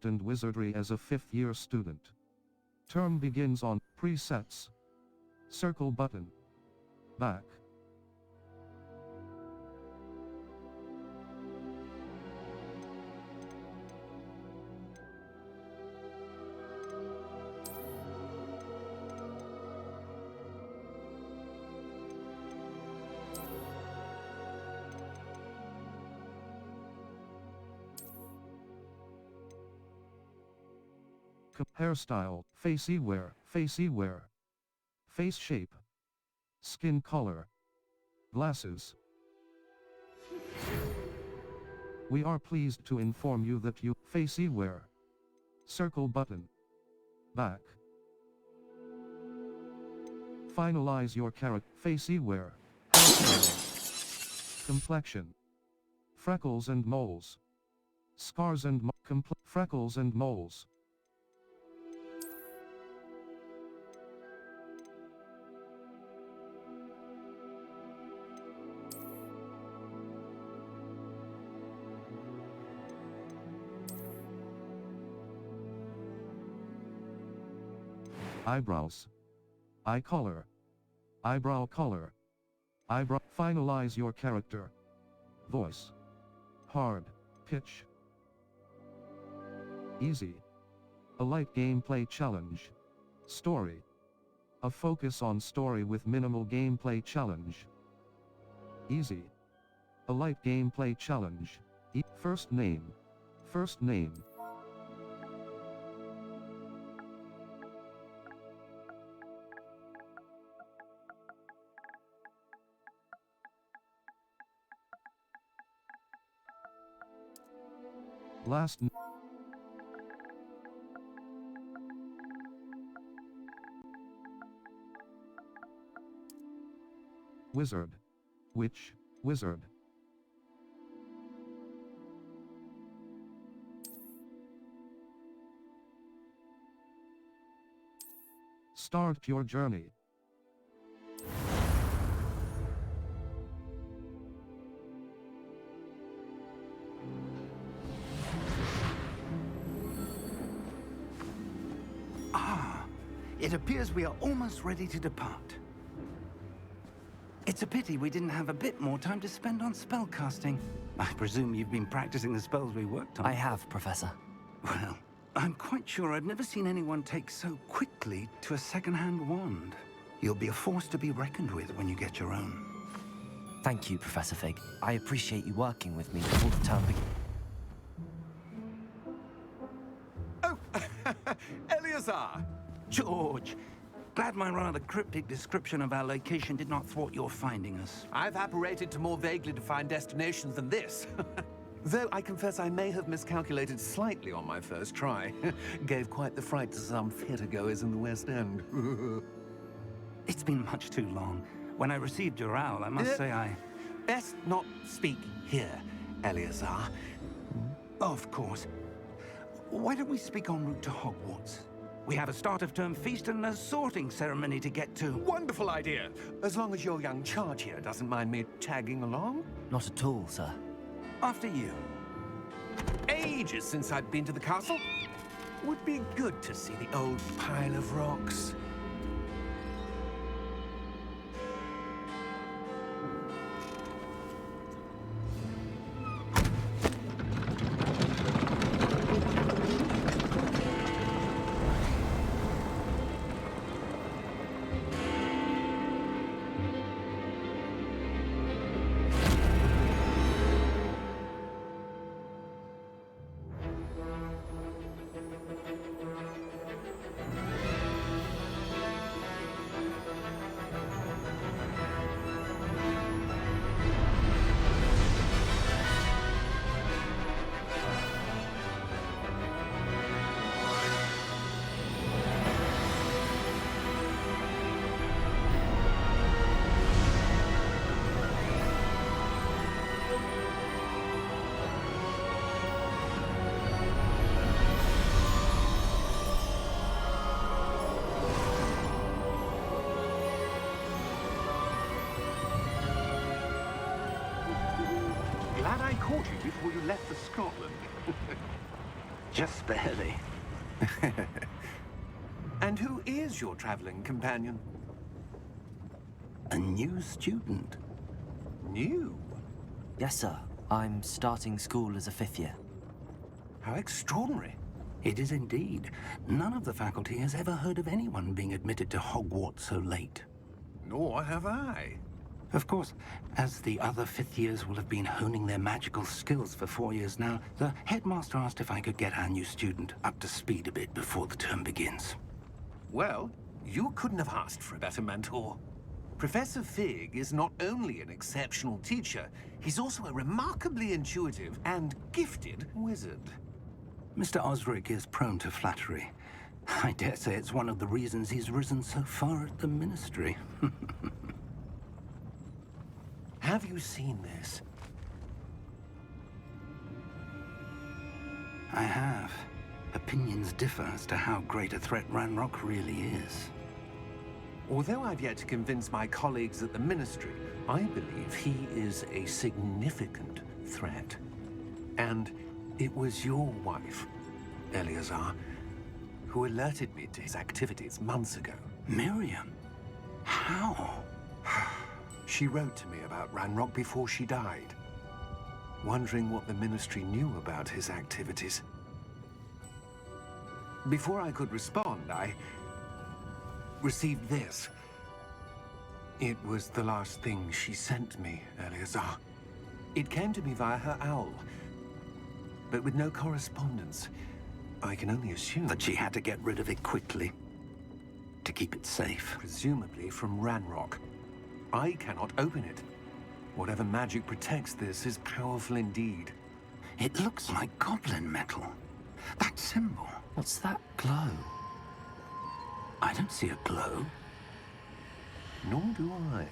And wizardry as a fifth-year student. Term begins on presets. Circle button. Back. Hairstyle, face-wear, face shape, skin color, glasses. We are pleased to inform you that you face-wear. Circle button. Back. Finalize your character. Face-wear. Complexion. Freckles and moles. Scars and freckles and moles. Eyebrows. Eye color. Eyebrow color. Eyebrow. Finalize your character. Voice. Hard. Pitch. Easy. A light gameplay challenge. Story. A focus on story with minimal gameplay challenge. Easy. A light gameplay challenge. First name. First name. Last Wizard. Witch. Wizard. Start your journey. It appears we are almost ready to depart. It's a pity we didn't have a bit more time to spend on spellcasting. I presume you've been practicing the spells we worked on. I have, Professor. Well, I'm quite sure I've never seen anyone take so quickly to a second-hand wand. You'll be a force to be reckoned with when you get your own. Thank you, Professor Fig. I appreciate you working with me before the term begins. Oh, Eleazar! George! Glad my rather cryptic description of our location did not thwart your finding us. I've apparated to more vaguely defined destinations than this. Though I confess I may have miscalculated slightly on my first try. Gave quite the fright to some theatergoers in the West End. It's been much too long. When I received your owl, I must say I... Best not speak here, Eleazar. Of course. Why don't we speak en route to Hogwarts? We have a start-of-term feast and a sorting ceremony to get to. Wonderful idea! As long as your young charge here doesn't mind me tagging along. Not at all, sir. After you. Ages since I've been to the castle. Would be good to see the old pile of rocks. before you left for Scotland. Just barely. And who is your traveling companion? A new student. New? Yes, sir. I'm starting school as a 5th year. How extraordinary. It is indeed. None of the faculty has ever heard of anyone being admitted to Hogwarts so late. Nor have I. Of course, as the other 5th years will have been honing their magical skills for 4 years now, the headmaster asked if I could get our new student up to speed a bit before the term begins. Well, you couldn't have asked for a better mentor. Professor Fig is not only an exceptional teacher, he's also a remarkably intuitive and gifted wizard. Mr. Osric is prone to flattery. I dare say it's one of the reasons he's risen so far at the Ministry. Have you seen this? I have. Opinions differ as to how great a threat Ranrok really is. Although I've yet to convince my colleagues at the Ministry, I believe he is a significant threat. And it was your wife, Eleazar, who alerted me to his activities months ago. Miriam? How? She wrote to me about Ranrok before she died, wondering what the Ministry knew about his activities. Before I could respond, I received this. It was the last thing she sent me, Eleazar. It came to me via her owl, but with no correspondence. I can only assume That she had to get rid of it quickly, to keep it safe. presumably from Ranrok. I cannot open it. Whatever magic protects this is powerful indeed. It looks like goblin metal. That symbol. What's that glow? I don't see a glow. Nor do I.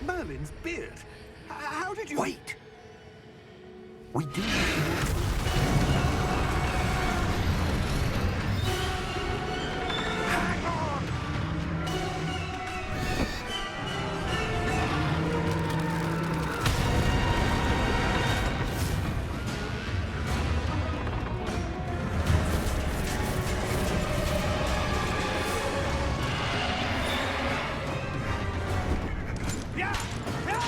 Merlin's beard. How did you... Wait! We do. Hang on! Yeah! Yeah!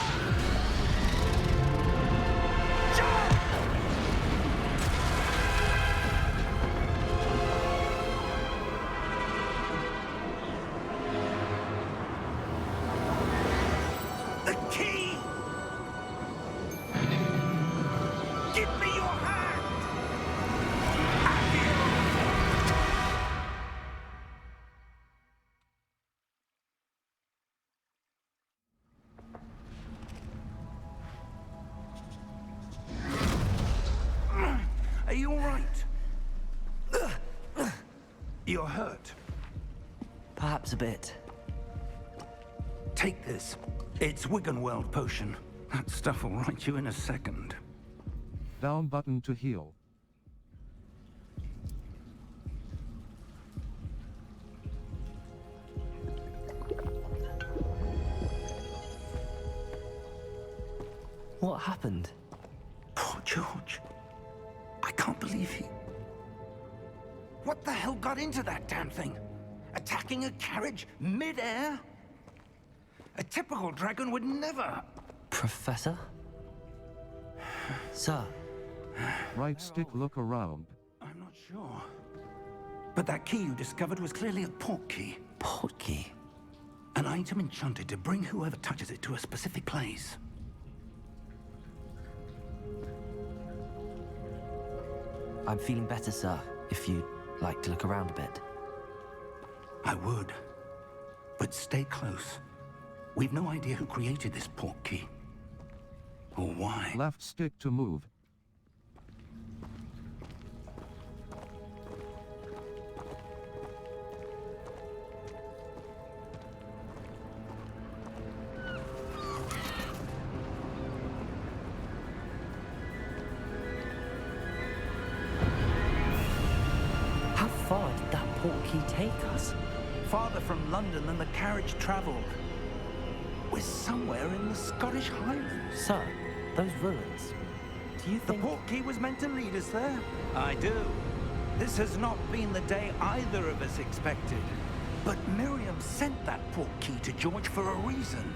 Jump! The key! Give me your hand! Are you all right? You're hurt. Perhaps a bit. Take this. It's Wiggenweld potion. That stuff will right you in a second. Down button to heal. What happened? Poor George. I can't believe he... What the hell got into that damn thing? Attacking a carriage mid-air? A typical dragon would never... Professor? Sir? Right stick look around. I'm not sure. But that key you discovered was clearly a port key. Port key? An item enchanted to bring whoever touches it to a specific place. I'm feeling better, sir, if you'd like to look around a bit. I would. But stay close. We've no idea who created this port key. Or why. Left stick to move. How far did that portkey take us? Farther from London than the carriage travelled. We're somewhere in the Scottish Highlands. Sir, those ruins. Do you The think... portkey was meant to lead us there? I do. This has not been the day either of us expected. But Miriam sent that portkey to George for a reason.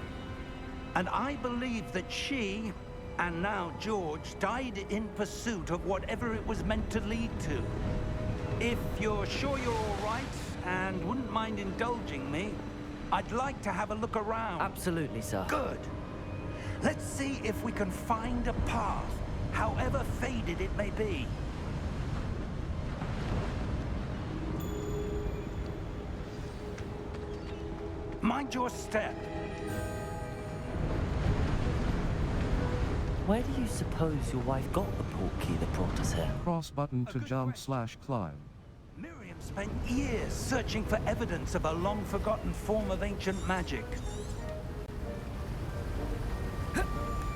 And I believe that she, and now George, died in pursuit of whatever it was meant to lead to. If you're sure you're all right, and wouldn't mind indulging me, I'd like to have a look around. Absolutely, sir. Good. Let's see if we can find a path, however faded it may be. Mind your step. Where do you suppose your wife got the portkey that brought us here? Cross button to jump / climb. Miriam spent years searching for evidence of a long-forgotten form of ancient magic.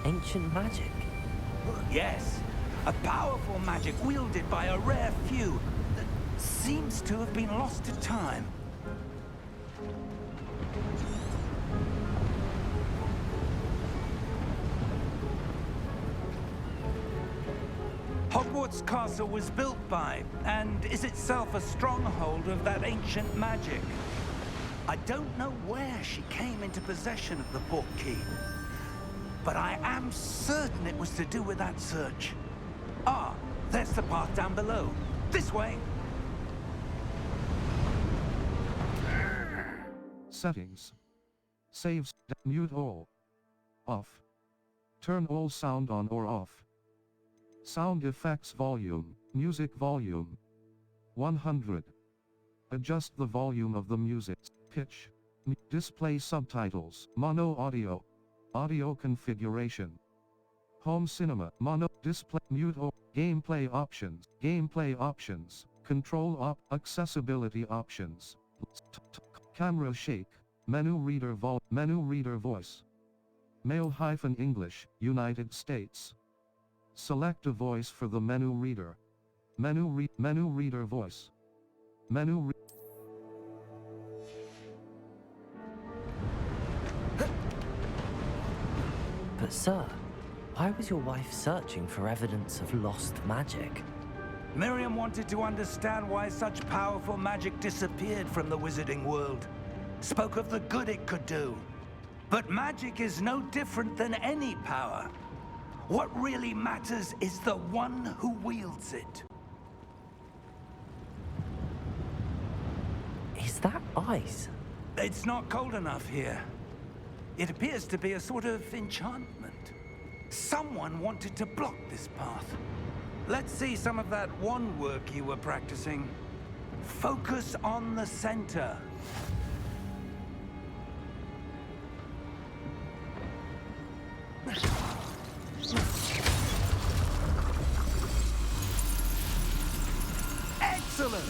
Ancient magic? Yes, a powerful magic wielded by a rare few that seems to have been lost to time. Hogwarts Castle was built by, and is itself a stronghold of that ancient magic. I don't know where she came into possession of the portkey, but I am certain it was to do with that search. Ah, there's the path down below. This way. Settings. Saves. Mute all. Off. Turn all sound on or off. Sound effects volume, music volume. 100. Adjust the volume of the music. Pitch. Display subtitles. Mono audio. Audio configuration. Home cinema. Mono. Display. Mute all. Gameplay options. Gameplay options. Control op. Accessibility options. Camera shake. Menu reader Menu reader voice. Male-English, United States. Select a voice for the menu reader. Menu reader voice. But sir, why was your wife searching for evidence of lost magic? Miriam wanted to understand why such powerful magic disappeared from the wizarding world. Spoke of the good it could do. But magic is no different than any power. What really matters is the one who wields it. Is that ice? It's not cold enough here. It appears to be a sort of enchantment. Someone wanted to block this path. Let's see some of that wand work you were practicing. Focus on the center. Excellent!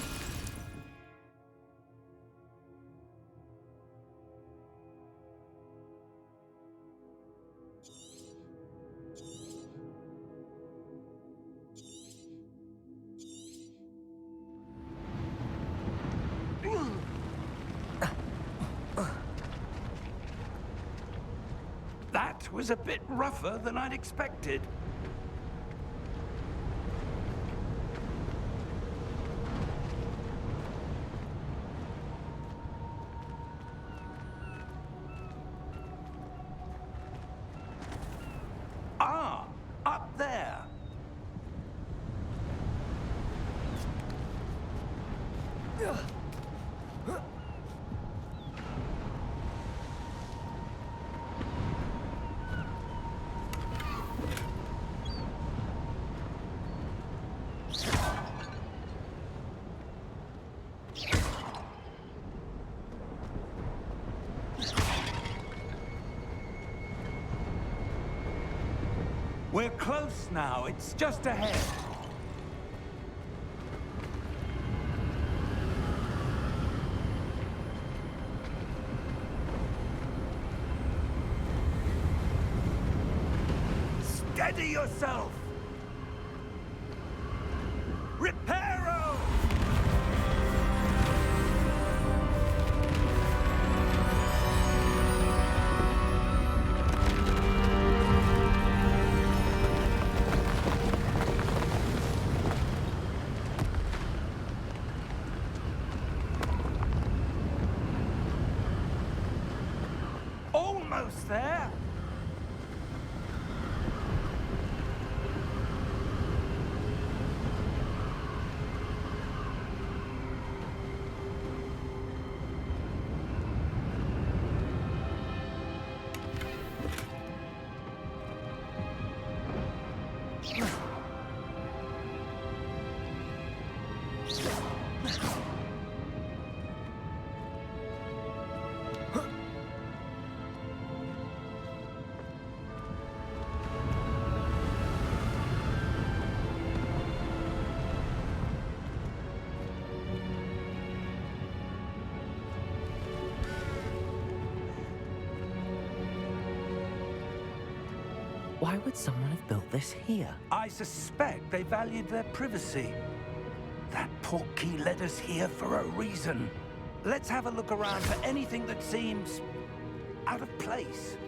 That was a bit rougher than I'd expected. Ah, up there. We're close now. It's just ahead. Steady yourself! Reparo! ghost there? Why would someone have built this here? I suspect they valued their privacy. That portkey led us here for a reason. Let's have a look around for anything that seems out of place.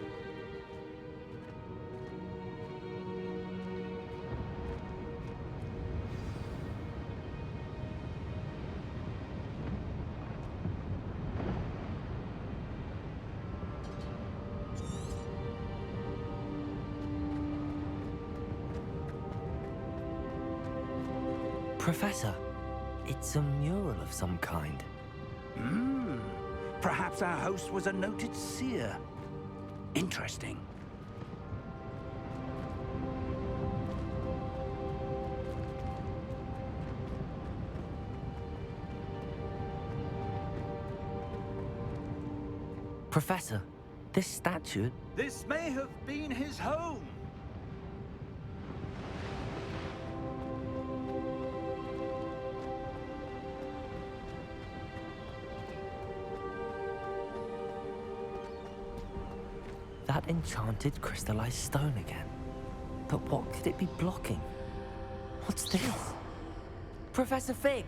Professor, it's a mural of some kind. Perhaps our host was a noted seer. Interesting. Professor, this statue... This may have been his home. That enchanted crystallized stone again. But what could it be blocking? What's this? Professor Fig!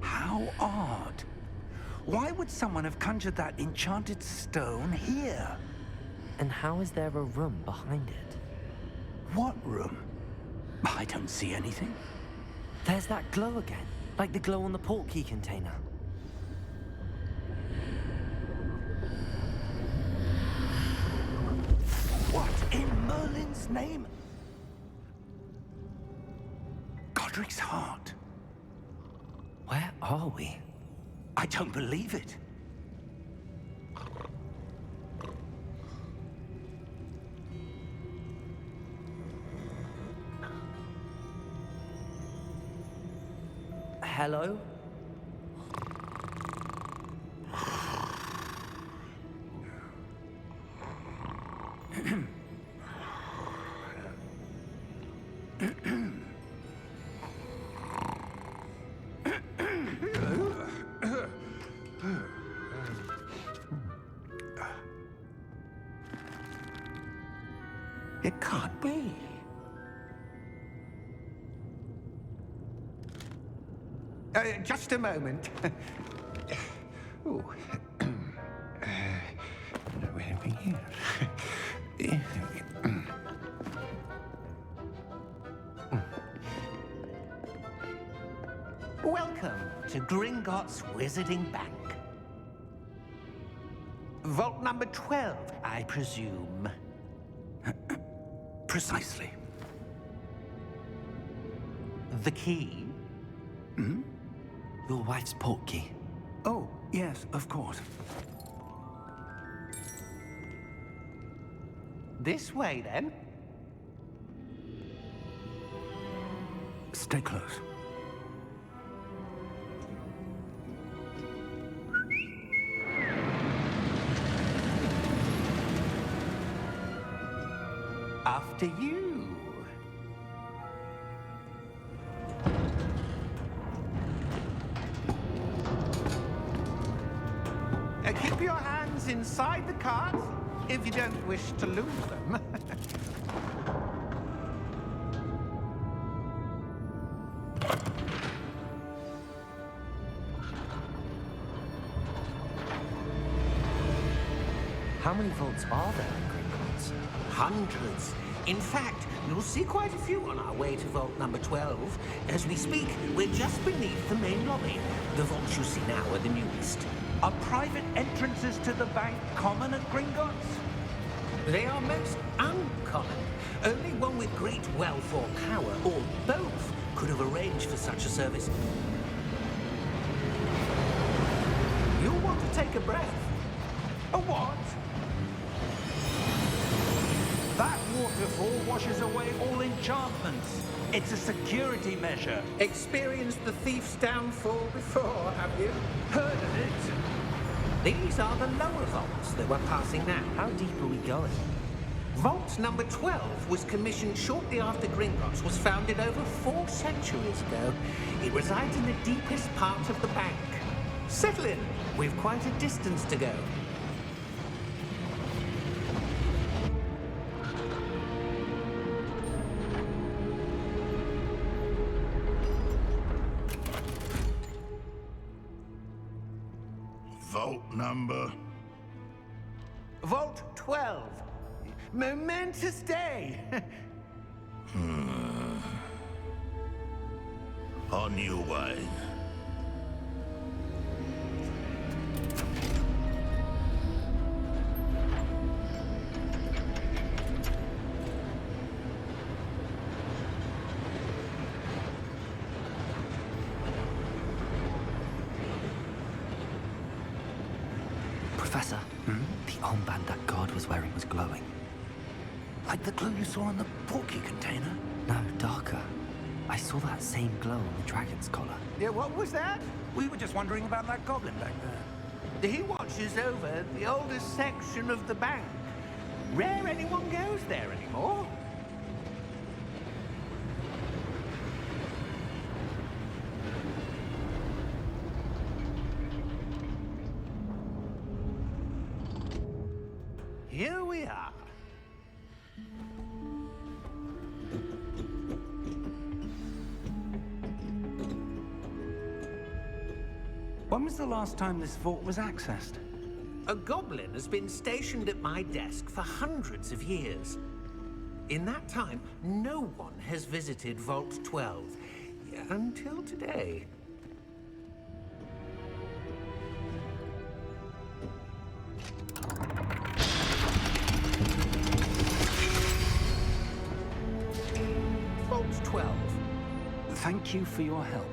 How odd. Why would someone have conjured that enchanted stone here? And how is there a room behind it? What room? I don't see anything. There's that glow again, like the glow on the portkey container. What in Merlin's name? Godric's heart. Where are we? I don't believe it. Hello? It can't be. Just a moment. Ooh. Where are we here? Welcome to Gringotts Wizarding Bank. Vault number 12, I presume. Precisely. The key? Your wife's portkey. Oh, yes, of course. This way, then. Stay close. After you. Keep your hands inside the cart if you don't wish to lose them. How many vaults are there in Gringotts? Hundreds. In fact, you'll see quite a few on our way to vault number 12. As we speak, we're just beneath the main lobby. The vaults you see now are the newest. Are private entrances to the bank common at Gringotts? They are most uncommon. Only one with great wealth or power, or both, could have arranged for such a service. You'll want to take a breath. A what? That waterfall washes away all enchantments. It's a security measure. Experienced the thief's downfall before, have you? Heard of it? These are the lower vaults that we're passing now. How deep are we going? Vault number 12 was commissioned shortly after Gringotts was founded over 4 centuries ago. It resides in the deepest part of the bank. Settle in. We've quite a distance to go. Vault number? Vault 12. Momentous day. On your way. Professor, the armband that guard was wearing was glowing. Like the glue you saw on the porky container? No, darker. I saw that same glow on the dragon's collar. Yeah, what was that? We were just wondering about that goblin back there. He watches over the oldest section of the bank. Rare anyone goes there anymore. Here we are. When was the last time this vault was accessed? A goblin has been stationed at my desk for hundreds of years. In that time, no one has visited Vault 12 until today. Vault 12. Thank you for your help.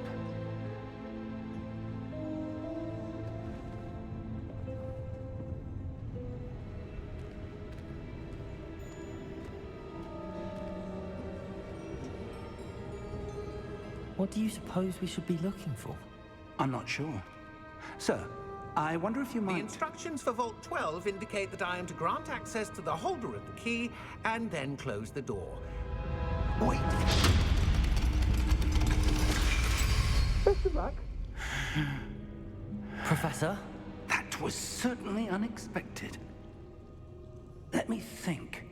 What do you suppose we should be looking for? I'm not sure. Sir, I wonder if you The might... instructions for Vault 12 indicate that I am to grant access to the holder of the key and then close the door. Wait. Best of luck. Professor? That was certainly unexpected. Let me think.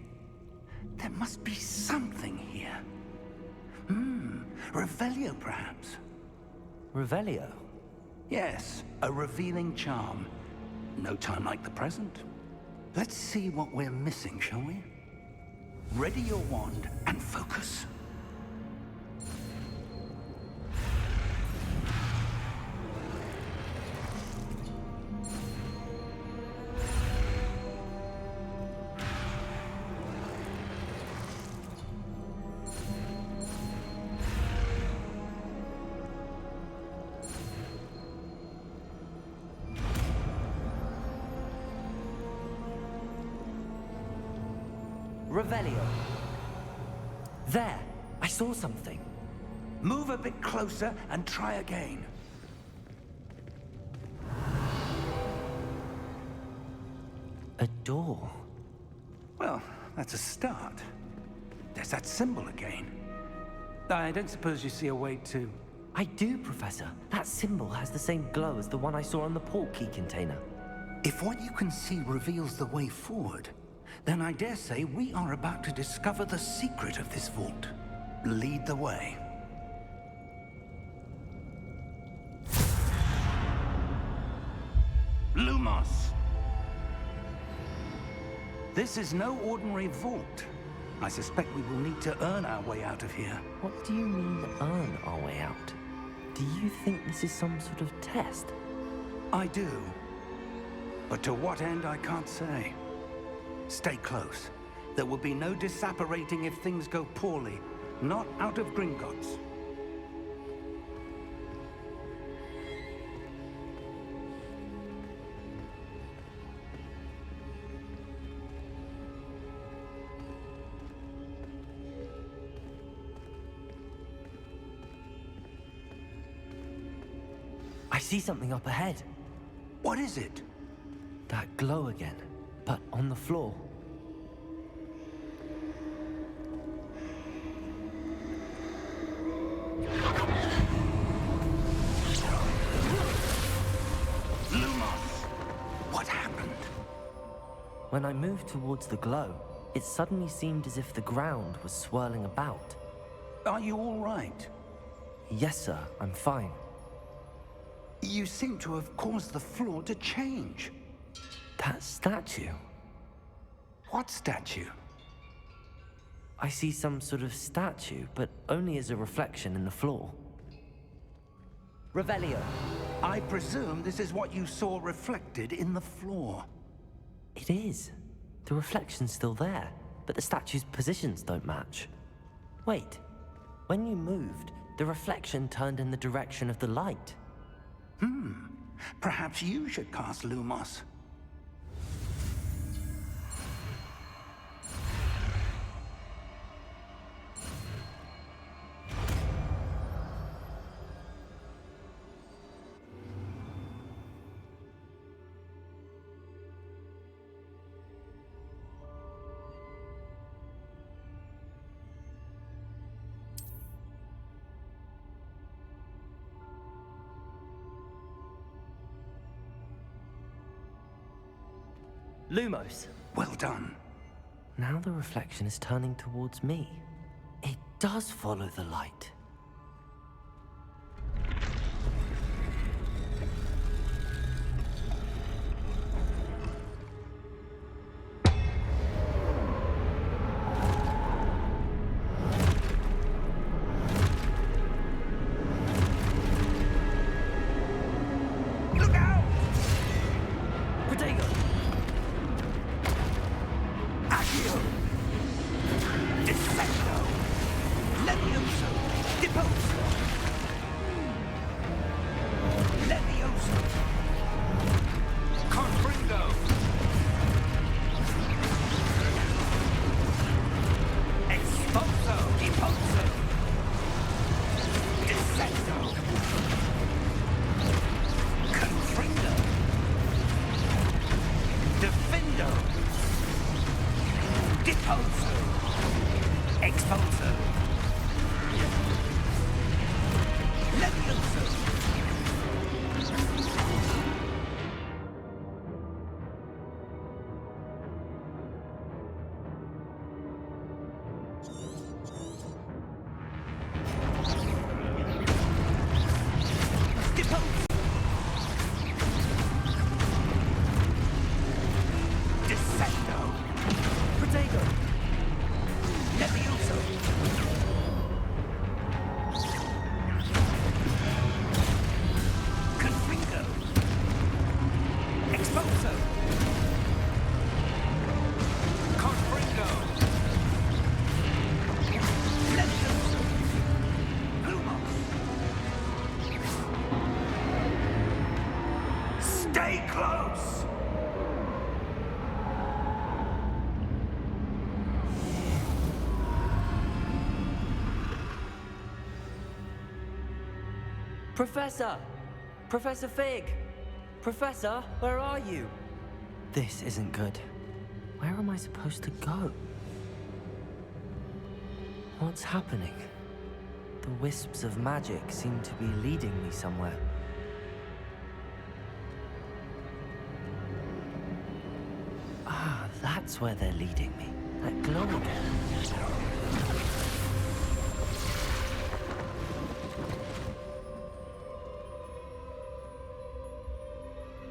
There must be something here. Revelio, perhaps? Revelio? Yes, a revealing charm. No time like the present. Let's see what we're missing, shall we? Ready your wand and focus. Revelio. There! I saw something. Move a bit closer and try again. A door. Well, that's a start. There's that symbol again. I don't suppose you see a way to... I do, Professor. That symbol has the same glow as the one I saw on the port key container. If what you can see reveals the way forward, then I dare say we are about to discover the secret of this vault. Lead the way. Lumos! This This is no ordinary vault. I suspect we will need to earn our way out of here. What do you mean, earn our way out? Do you think this is some sort of test? I do. But to what end, I can't say. Stay close. There will be no disapparating if things go poorly. Not out of Gringotts. I see something up ahead. What is it? That glow again, but on the floor. What happened? When I moved towards the glow, it suddenly seemed as if the ground was swirling about. Are you all right? Yes, sir, I'm fine. You seem to have caused the floor to change. That statue. What statue? I see some sort of statue, but only as a reflection in the floor. Revelio. I presume this is what you saw reflected in the floor. It is. The reflection's still there, but the statue's positions don't match. Wait. When you moved, the reflection turned in the direction of the light. Perhaps you should cast Lumos. Lumos. Well done. Now the reflection is turning towards me. It does follow the light. Look out! Protego! Accio! Defendo! Levioso! Deposo! Levioso! Confringo! Exposo! Deposo! Descendo! Confringo! Defendo! Deposo! Exposo! Levioso! Deposo! Descendo! Protego! Levioso! Confringo! Exposo! Confringo! Levioso! Lumos! Stay close! Professor! Professor Fig! Professor, where are you? This isn't good. Where am I supposed to go? What's happening? The wisps of magic seem to be leading me somewhere. Ah, that's where they're leading me. That glow again.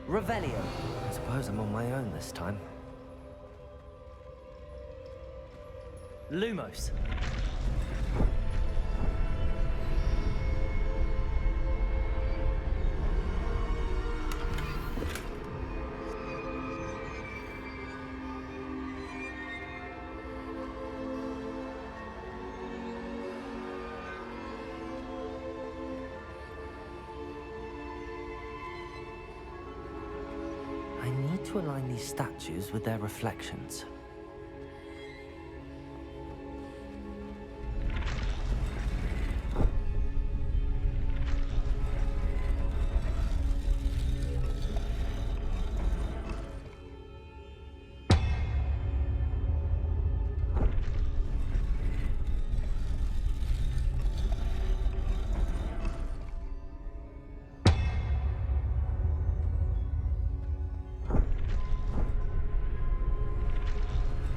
Revelio. I suppose I'm on my own this time. Lumos. I need to align these statues with their reflections.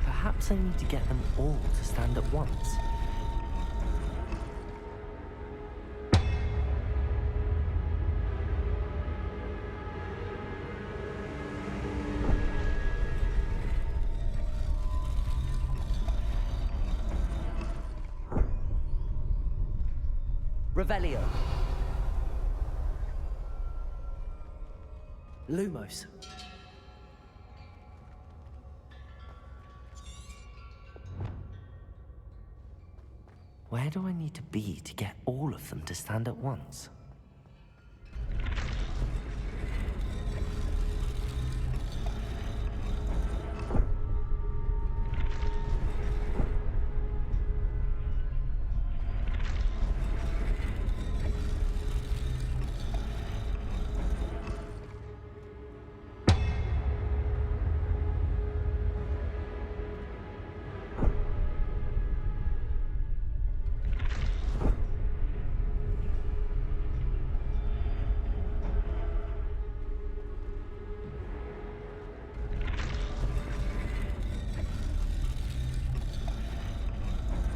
Perhaps I need to get them all to stand at once. Revelio. Lumos. Where do I need to be to get all of them to stand at once?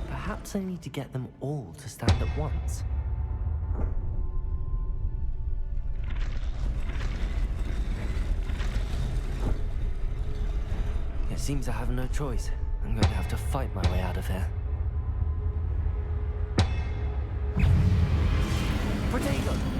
Perhaps I need to get them all to stand at once. It seems I have no choice. I'm going to have to fight my way out of here. Protego!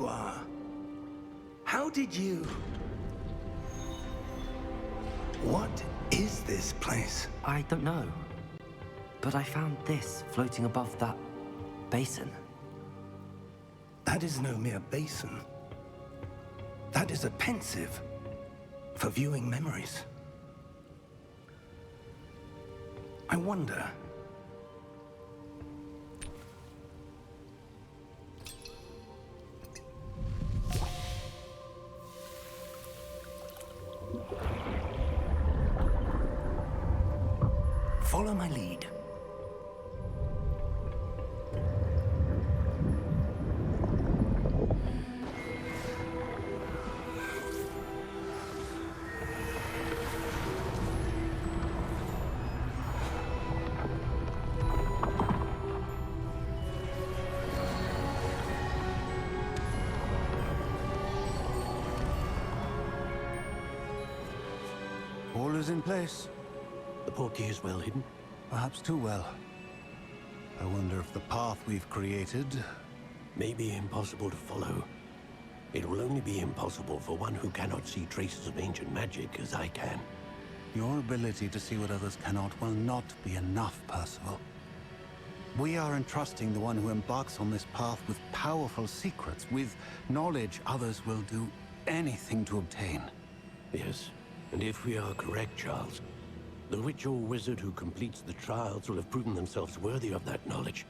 are. How did you... What is this place? I don't know. But I found this floating above that basin. That is no mere basin. That is a pensive for viewing memories. I wonder... Follow my lead. All is in place. The portkey is well hidden. Perhaps too well. I wonder if the path we've created... May be impossible to follow. It will only be impossible for one who cannot see traces of ancient magic as I can. Your ability to see what others cannot will not be enough, Percival. We are entrusting the one who embarks on this path with powerful secrets, with knowledge others will do anything to obtain. Yes, and if we are correct, Charles, the witch or wizard who completes the trials will have proven themselves worthy of that knowledge,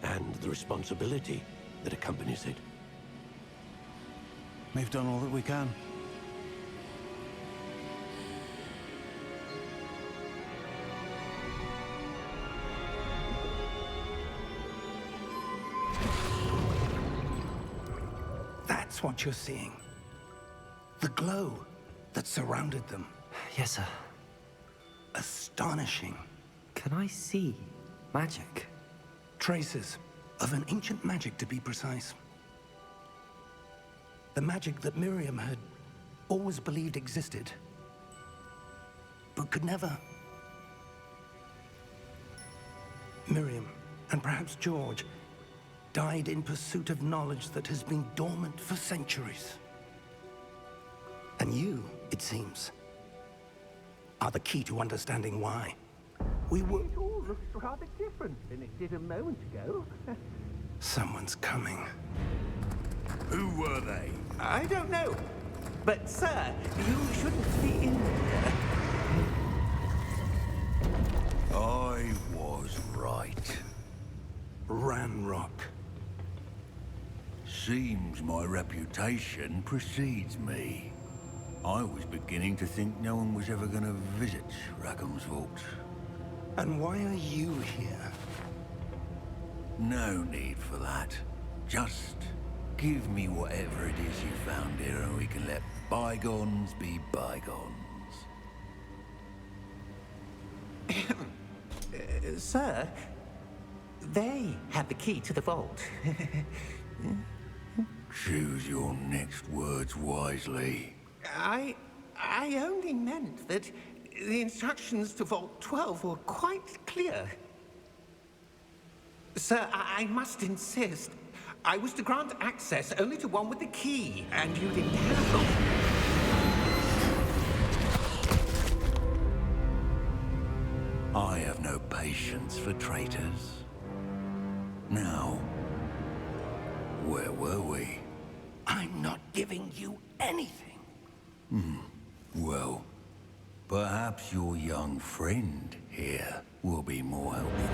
and the responsibility that accompanies it. We've done all that we can. That's what you're seeing. The glow that surrounded them. Yes, sir. Astonishing. Can I see magic? Traces of an ancient magic, to be precise. The magic that Miriam had always believed existed, but could never. Miriam, and perhaps George, died in pursuit of knowledge that has been dormant for centuries. And you, it seems, are the key to understanding why. It all looks rather different than it did a moment ago. Someone's coming. Who were they? I don't know. But, sir, you shouldn't be in here. I was right. Ranrok. Seems my reputation precedes me. I was beginning to think no one was ever going to visit Rackham's vault. And why are you here? No need for that. Just give me whatever it is you found here and we can let bygones be bygones. Sir, they have the key to the vault. Choose your next words wisely. I only meant that the instructions to Vault 12 were quite clear. Sir, I must insist. I was to grant access only to one with the key, and you didn't have them. I have no patience for traitors. Now, where were we? I'm not giving you anything. Well, perhaps your young friend here will be more helpful.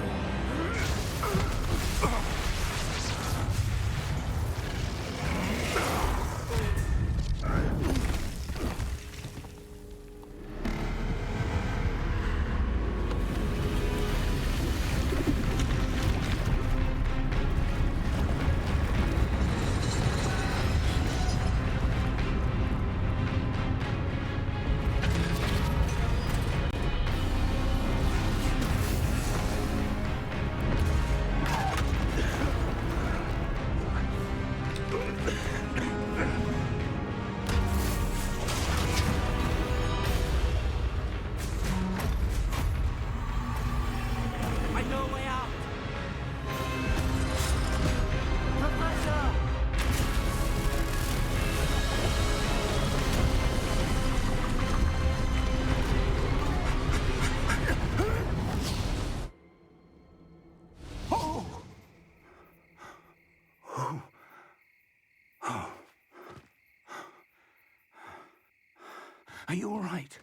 Are you all right?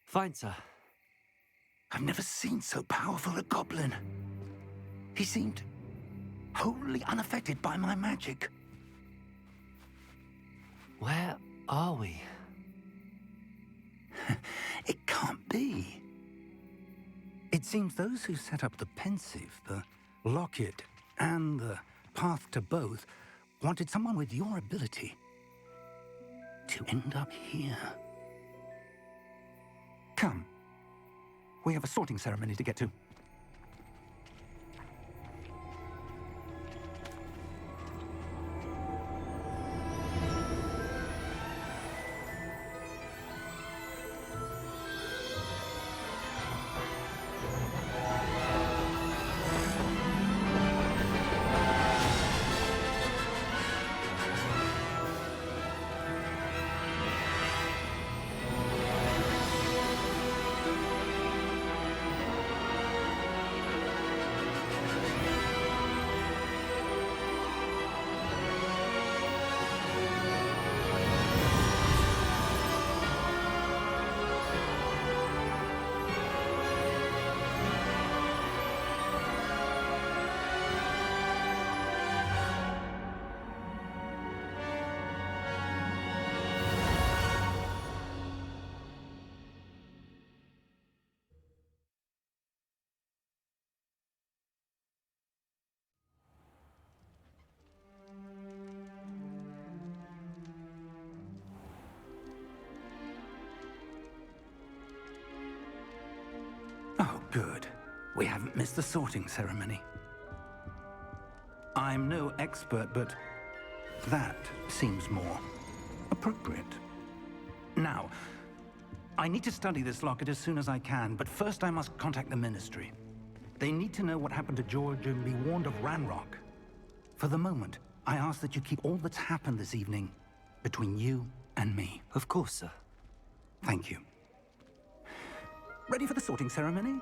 Fine, sir. I've never seen so powerful a goblin. He seemed wholly unaffected by my magic. Where are we? It can't be. It seems those who set up the pensive, the locket, and the path to both wanted someone with your ability to end up here. Come. We have a sorting ceremony to get to. Oh, good. We haven't missed the sorting ceremony. I'm no expert, but that seems more appropriate. Now, I need to study this locket as soon as I can, but first I must contact the Ministry. They need to know what happened to George and be warned of Ranrok. For the moment, I ask that you keep all that's happened this evening between you and me. Of course, sir. Thank you. Ready for the sorting ceremony?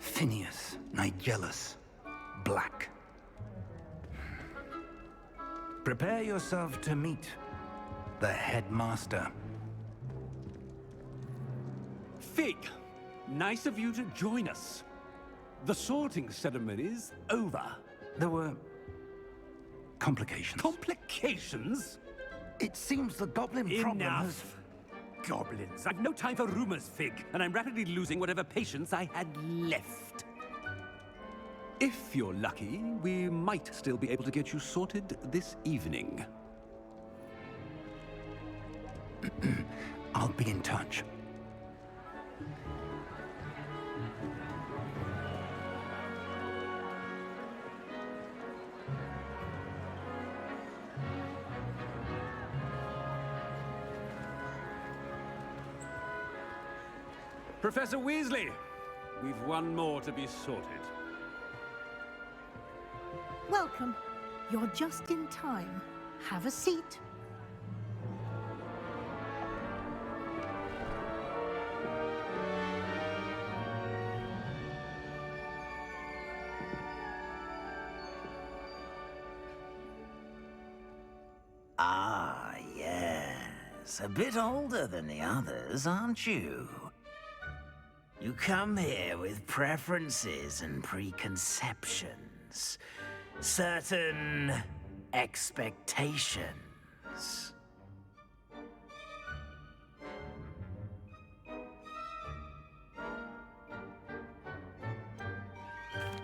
Phineas, Nigellus, Black. Prepare yourself to meet the headmaster. Fig, nice of you to join us. The sorting ceremony's over. There were complications. Complications? It seems the goblin problem has... Enough! Goblins. I've no time for rumors, Fig, and I'm rapidly losing whatever patience I had left. If you're lucky, we might still be able to get you sorted this evening. I'll be in touch. Professor Weasley, we've one more to be sorted. Welcome. You're just in time. Have a seat. Ah, yes. A bit older than the others, aren't you? You come here with preferences and preconceptions. Certain expectations.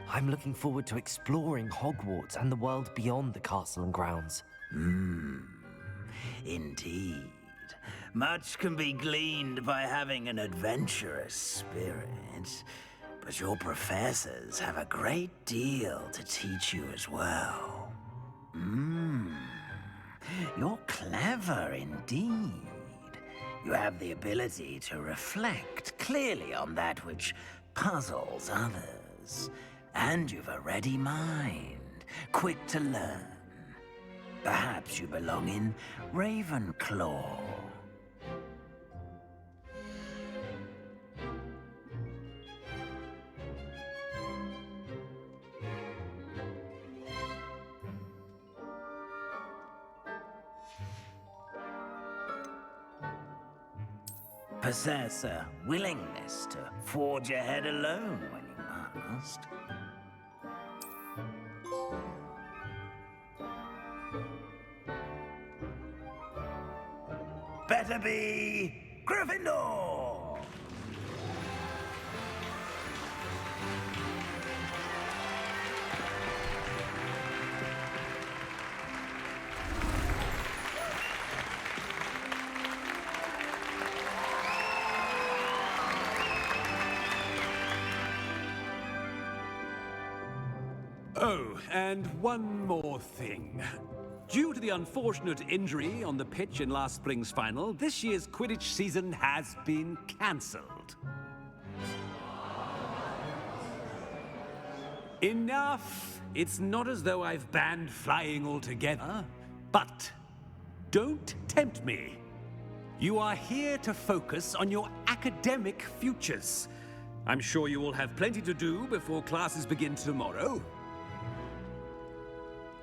I'm looking forward to exploring Hogwarts and the world beyond the castle and grounds. Indeed. Much can be gleaned by having an adventurous spirit, but your professors have a great deal to teach you as well. You're clever indeed. You have the ability to reflect clearly on that which puzzles others. And you've a ready mind, quick to learn, Perhaps you belong in Ravenclaw. Possess a willingness to forge ahead alone when you must. Better be Gryffindor! Oh, and one more thing. Due to the unfortunate injury on the pitch in last spring's final, this year's Quidditch season has been cancelled. Enough! It's not as though I've banned flying altogether, but don't tempt me. You are here to focus on your academic futures. I'm sure you all have plenty to do before classes begin tomorrow.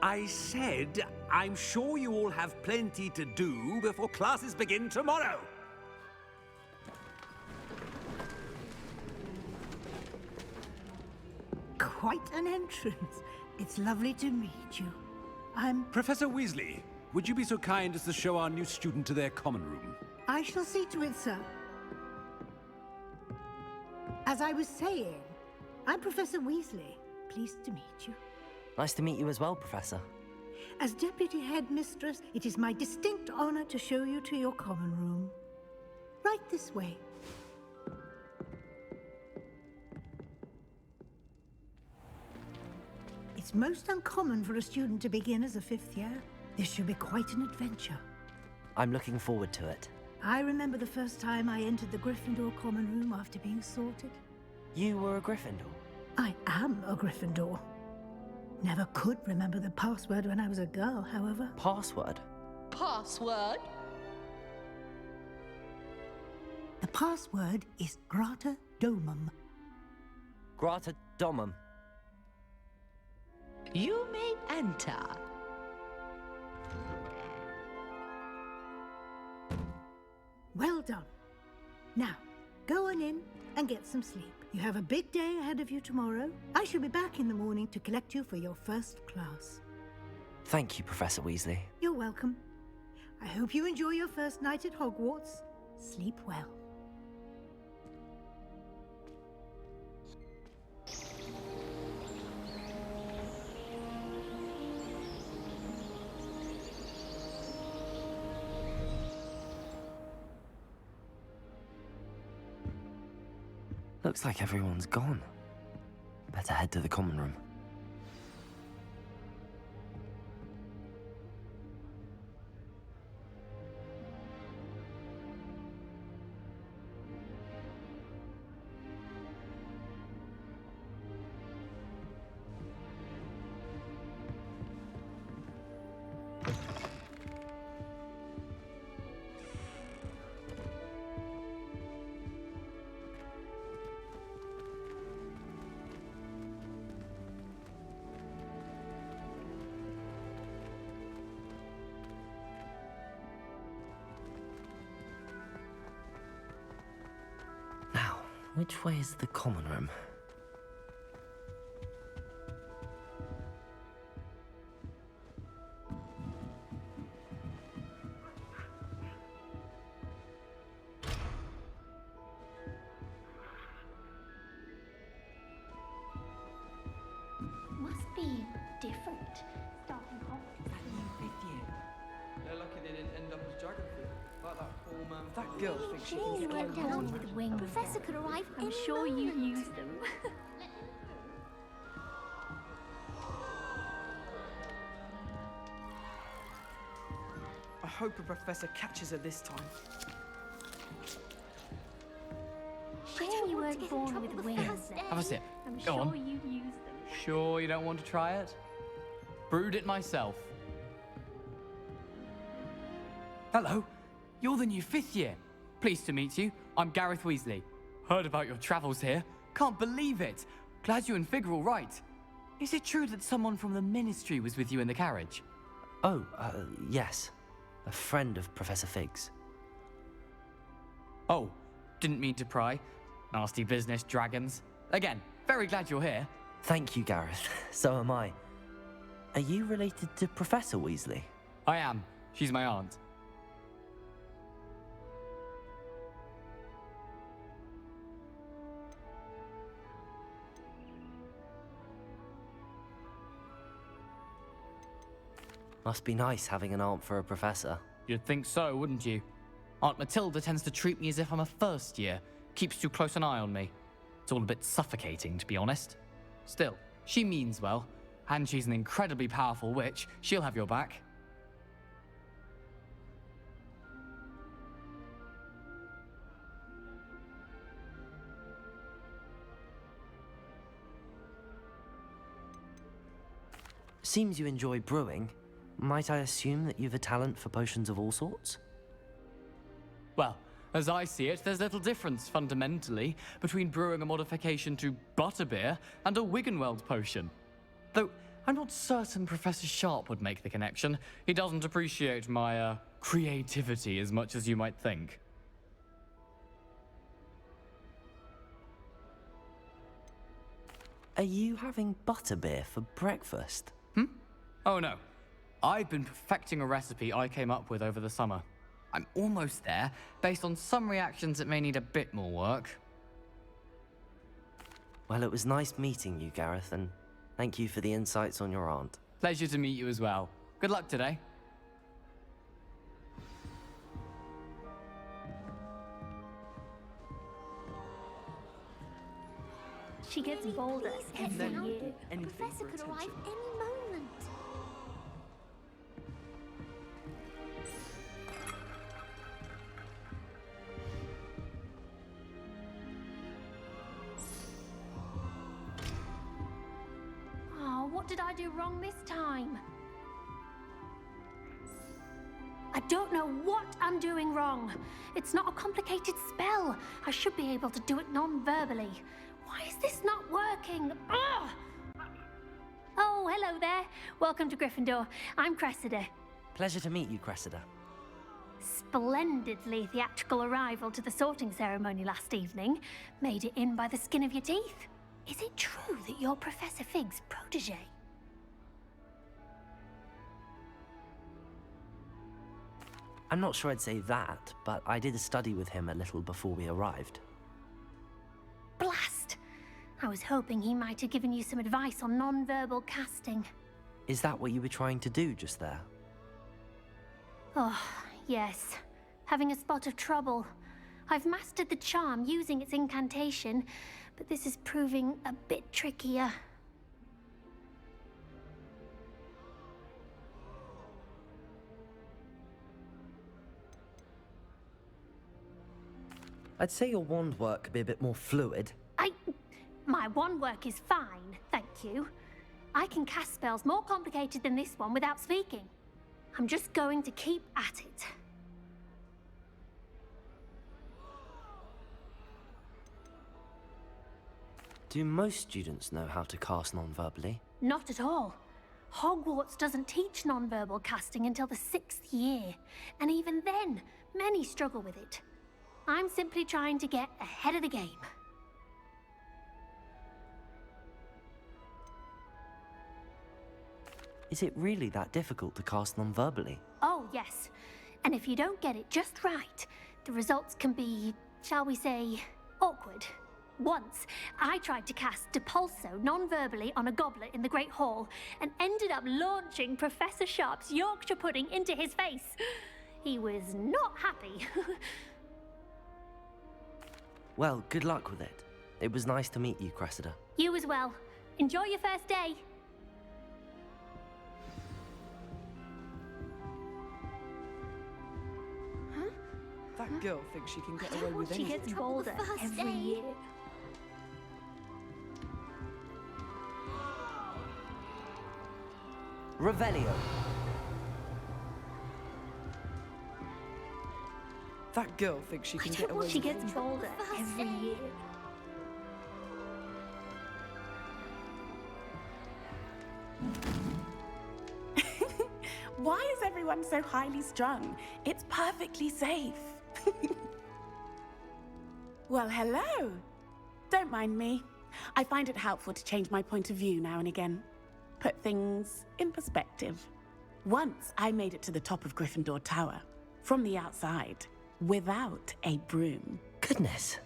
I said, I'm sure you all have plenty to do before classes begin tomorrow. Quite an entrance. It's lovely to meet you. I'm... Professor Weasley, would you be so kind as to show our new student to their common room? I shall see to it, sir. As I was saying, I'm Professor Weasley. Pleased to meet you. Nice to meet you as well, Professor. As Deputy Headmistress, it is my distinct honor to show you to your common room. Right this way. It's most uncommon for a student to begin as a fifth year. This should be quite an adventure. I'm looking forward to it. I remember the first time I entered the Gryffindor common room after being sorted. You were a Gryffindor? I am a Gryffindor. Never could remember the password when I was a girl, however. Password? Password? The password is Grata Domum. Grata Domum. You may enter. Well done. Now, go on in and get some sleep. You have a big day ahead of you tomorrow. I shall be back in the morning to collect you for your first class. Thank you, Professor Weasley. You're welcome. I hope you enjoy your first night at Hogwarts. Sleep well. Looks like everyone's gone. Better head to the common room. Which way is the common room? Must be different. Starting off. They're lucky they didn't end up as geography. Like that poor man. That girl thinks she They can get went down with wings. Professor could arrive. I'm sure you used them. I hope a professor catches her this time. Shame you weren't born with wings. Have a sip. I'm Go sure on. you used them. Sure you don't want to try it? Brewed it myself. Hello. You're the new 5th year. Pleased to meet you. I'm Gareth Weasley. Heard about your travels here. Can't believe it. Glad you and Fig are all right. Is it true that someone from the Ministry was with you in the carriage? Oh, yes. A friend of Professor Fig's. Oh, didn't mean to pry. Nasty business, dragons. Again, very glad you're here. Thank you, Gareth. So am I. Are you related to Professor Weasley? I am. She's my aunt. Must be nice having an aunt for a professor. You'd think so, wouldn't you? Aunt Matilda tends to treat me as if I'm a first year. Keeps too close an eye on me. It's all a bit suffocating, to be honest. Still, she means well. And she's an incredibly powerful witch. She'll have your back. Seems you enjoy brewing. Might I assume that you've a talent for potions of all sorts? Well, as I see it, there's little difference, fundamentally, between brewing a modification to butterbeer and a Wiggenweld potion. Though, I'm not certain Professor Sharp would make the connection. He doesn't appreciate my, creativity as much as you might think. Are you having butterbeer for breakfast? Oh no. I've been perfecting a recipe I came up with over the summer. I'm almost there, based on some reactions that may need a bit more work. Well, it was nice meeting you, Gareth, and thank you for the insights on your aunt. Pleasure to meet you as well. Good luck today. She gets bolder every year. The Professor could arrive any moment. Oh, what did I do wrong this time? I don't know what I'm doing wrong. It's not a complicated spell. I should be able to do it non-verbally. Why is this not working? Ugh! Oh, hello there. Welcome to Gryffindor. I'm Cressida. Pleasure to meet you, Cressida. Splendidly theatrical arrival to the sorting ceremony last evening. Made it in by the skin of your teeth. Is it true that you're Professor Fig's protege? I'm not sure I'd say that, but I did study with him a little before we arrived. Blast! I was hoping he might have given you some advice on non-verbal casting. Is that what you were trying to do just there? Oh, yes. Having a spot of trouble. I've mastered the charm using its incantation, but this is proving a bit trickier. I'd say your wand work could be a bit more fluid. My wand work is fine, thank you. I can cast spells more complicated than this one without speaking. I'm just going to keep at it. Do most students know how to cast non-verbally? Not at all. Hogwarts doesn't teach non-verbal casting until the 6th year, and even then, many struggle with it. I'm simply trying to get ahead of the game. Is it really that difficult to cast non-verbally? Oh, yes. And if you don't get it just right, the results can be, shall we say, awkward. Once, I tried to cast Depulso non-verbally on a goblet in the Great Hall and ended up launching Professor Sharp's Yorkshire pudding into his face. He was not happy. Well, good luck with it. It was nice to meet you, Cressida. You as well. Enjoy your first day. That girl thinks she can get away with She anything. gets bolder every year. Revelio. That girl thinks she can I get don't away want she with gets it. bolder every year. Why is everyone so highly strung? It's perfectly safe. Well, hello. Don't mind me. I find it helpful to change my point of view now and again. Put things in perspective. Once I made it to the top of Gryffindor Tower, from the outside, without a broom. Goodness.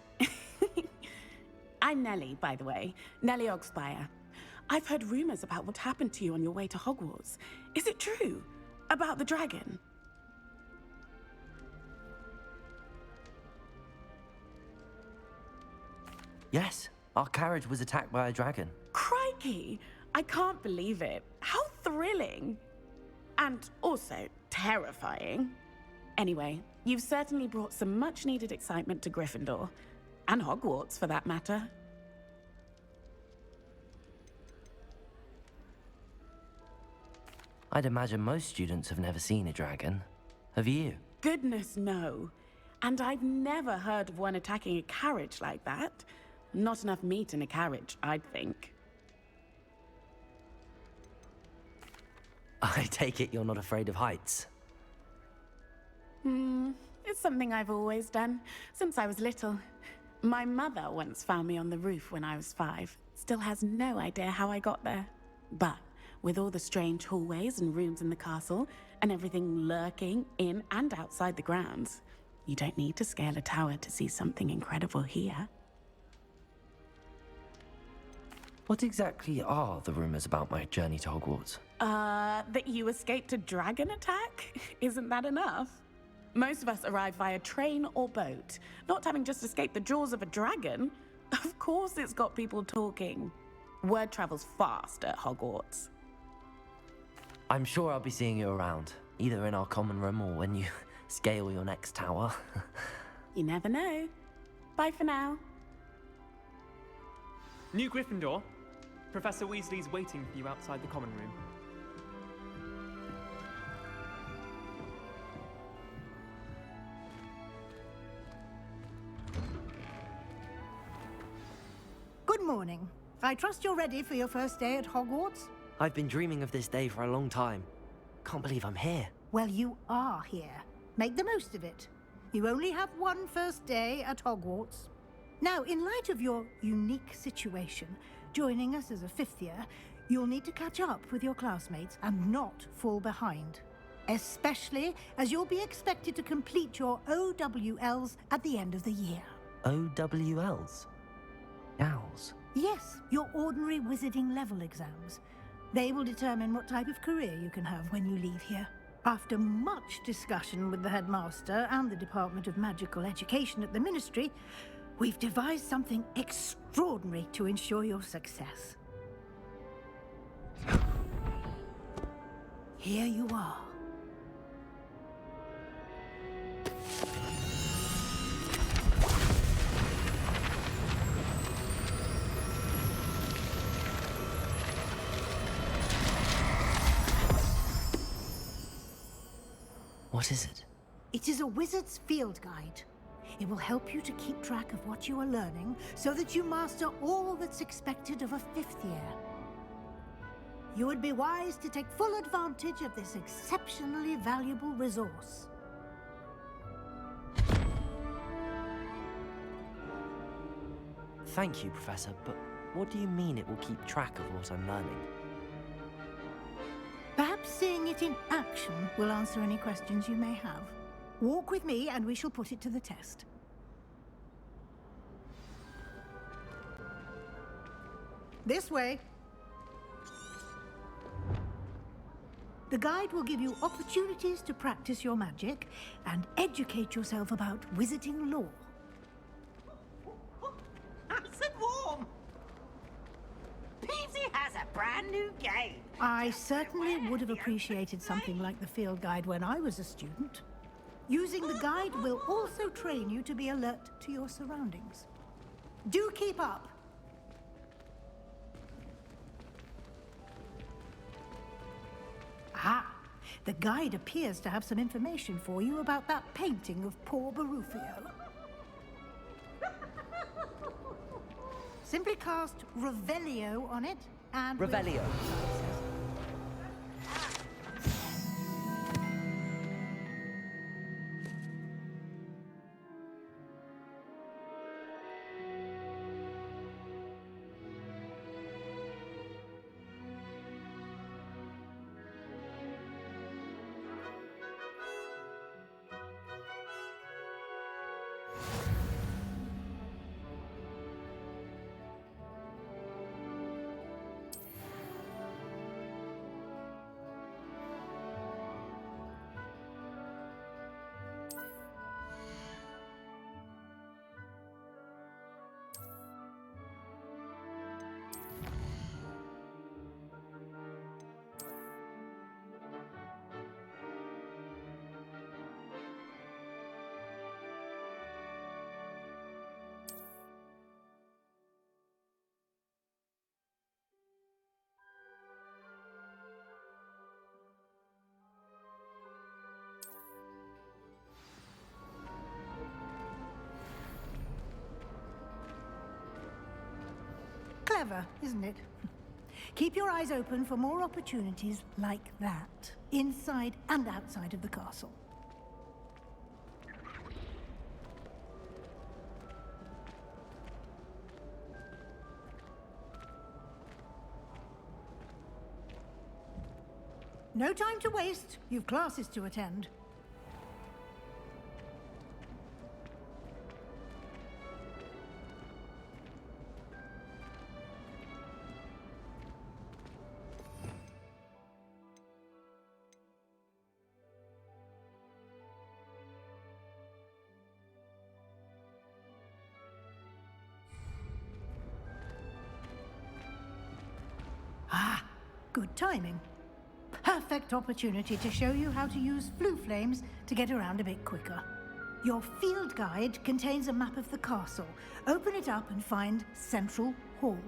I'm Nellie, by the way. Nellie Ogspire. I've heard rumors about what happened to you on your way to Hogwarts. Is it true? About the dragon? Yes, our carriage was attacked by a dragon. Crikey! I can't believe it. How thrilling! And also terrifying. Anyway, you've certainly brought some much-needed excitement to Gryffindor. And Hogwarts, for that matter. I'd imagine most students have never seen a dragon. Have you? Goodness, no. And I've never heard of one attacking a carriage like that. Not enough meat in a carriage, I'd think. I take it you're not afraid of heights. It's something I've always done, since I was little. My mother once found me on the roof when I was 5. Still has no idea how I got there. But with all the strange hallways and rooms in the castle, and everything lurking in and outside the grounds, you don't need to scale a tower to see something incredible here. What exactly are the rumors about my journey to Hogwarts? That you escaped a dragon attack? Isn't that enough? Most of us arrive via train or boat, not having just escaped the jaws of a dragon. Of course it's got people talking. Word travels fast at Hogwarts. I'm sure I'll be seeing you around, either in our common room or when you scale your next tower. You never know. Bye for now. New Gryffindor. Professor Weasley's waiting for you outside the common room. Good morning. I trust you're ready for your first day at Hogwarts? I've been dreaming of this day for a long time. Can't believe I'm here. Well, you are here. Make the most of it. You only have one first day at Hogwarts. Now, in light of your unique situation, joining us as a 5th year, you'll need to catch up with your classmates and not fall behind. Especially as you'll be expected to complete your OWLs at the end of the year. OWLs? Owls? Yes, your ordinary wizarding level exams. They will determine what type of career you can have when you leave here. After much discussion with the headmaster and the Department of Magical Education at the Ministry, we've devised something extraordinary to ensure your success. Here you are. What is it? It is a wizard's field guide. It will help you to keep track of what you are learning so that you master all that's expected of a 5th year. You would be wise to take full advantage of this exceptionally valuable resource. Thank you, Professor, but what do you mean it will keep track of what I'm learning? Perhaps seeing it in action will answer any questions you may have. Walk with me and we shall put it to the test. This way. The guide will give you opportunities to practice your magic and educate yourself about wizarding lore. Nice and warm. Peavesy has a brand new game. I certainly would have appreciated something like the field guide when I was a student. Using the guide will also train you to be alert to your surroundings. Do keep up. Ah, The guide appears to have some information for you about that painting of poor Barufio. Simply cast Revelio on it and... Revelio. Clever, isn't it? Keep your eyes open for more opportunities like that, inside and outside of the castle. No time to waste. You've classes to attend. Good timing. Perfect opportunity to show you how to use flue flames to get around a bit quicker. Your field guide contains a map of the castle. Open it up and find Central Hall.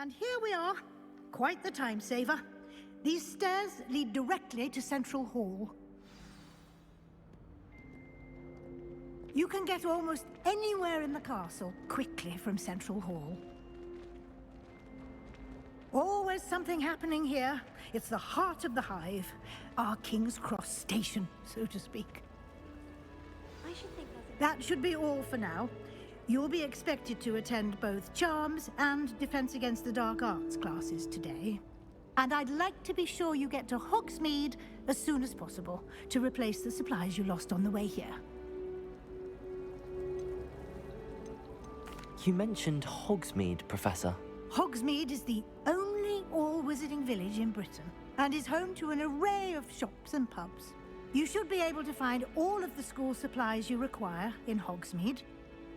And here we are. Quite the time saver. These stairs lead directly to Central Hall. You can get almost anywhere in the castle quickly from Central Hall. Always something happening here. It's the heart of the hive. Our King's Cross station, so to speak. That should be all for now. You'll be expected to attend both Charms and Defense Against the Dark Arts classes today. And I'd like to be sure you get to Hogsmeade as soon as possible to replace the supplies you lost on the way here. You mentioned Hogsmeade, Professor. Hogsmeade is the only all-wizarding village in Britain and is home to an array of shops and pubs. You should be able to find all of the school supplies you require in Hogsmeade.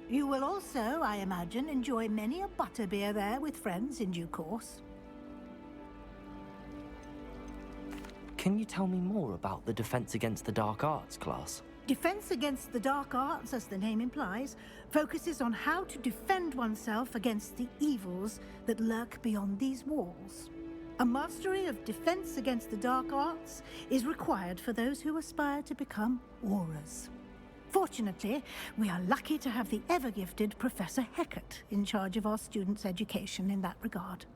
You will also, I imagine, enjoy many a butterbeer there with friends in due course. Can you tell me more about the Defense Against the Dark Arts class? Defense Against the Dark Arts, as the name implies, focuses on how to defend oneself against the evils that lurk beyond these walls. A mastery of Defense Against the Dark Arts is required for those who aspire to become Aurors. Fortunately, we are lucky to have the ever-gifted Professor Hecat in charge of our students' education in that regard.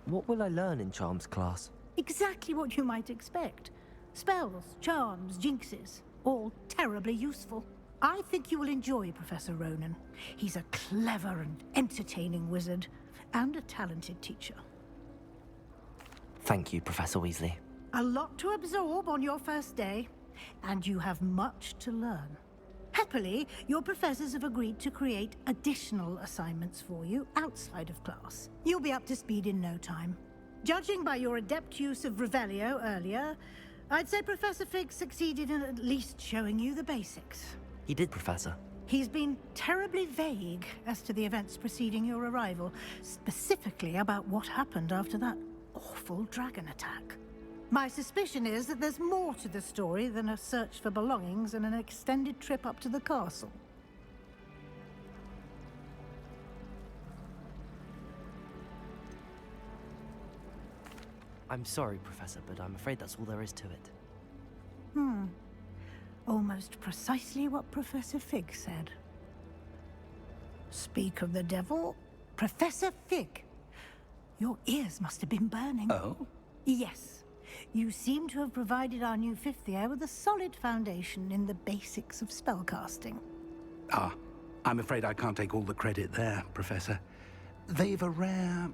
What will I learn in Charms class? Exactly what you might expect. Spells, charms, jinxes, all terribly useful. I think you will enjoy Professor Ronan. He's a clever and entertaining wizard, and a talented teacher. Thank you, Professor Weasley. A lot to absorb on your first day, and you have much to learn. Happily, your professors have agreed to create additional assignments for you outside of class. You'll be up to speed in no time. Judging by your adept use of Revelio earlier, I'd say Professor Fig succeeded in at least showing you the basics. He did, Professor. He's been terribly vague as to the events preceding your arrival, specifically about what happened after that awful dragon attack. My suspicion is that there's more to the story than a search for belongings and an extended trip up to the castle. I'm sorry, Professor, but I'm afraid that's all there is to it. Almost precisely what Professor Fig said. Speak of the devil, Professor Fig. Your ears must have been burning. Oh? Yes. You seem to have provided our new fifth year with a solid foundation in the basics of spellcasting. Ah, I'm afraid I can't take all the credit there, Professor. They've a rare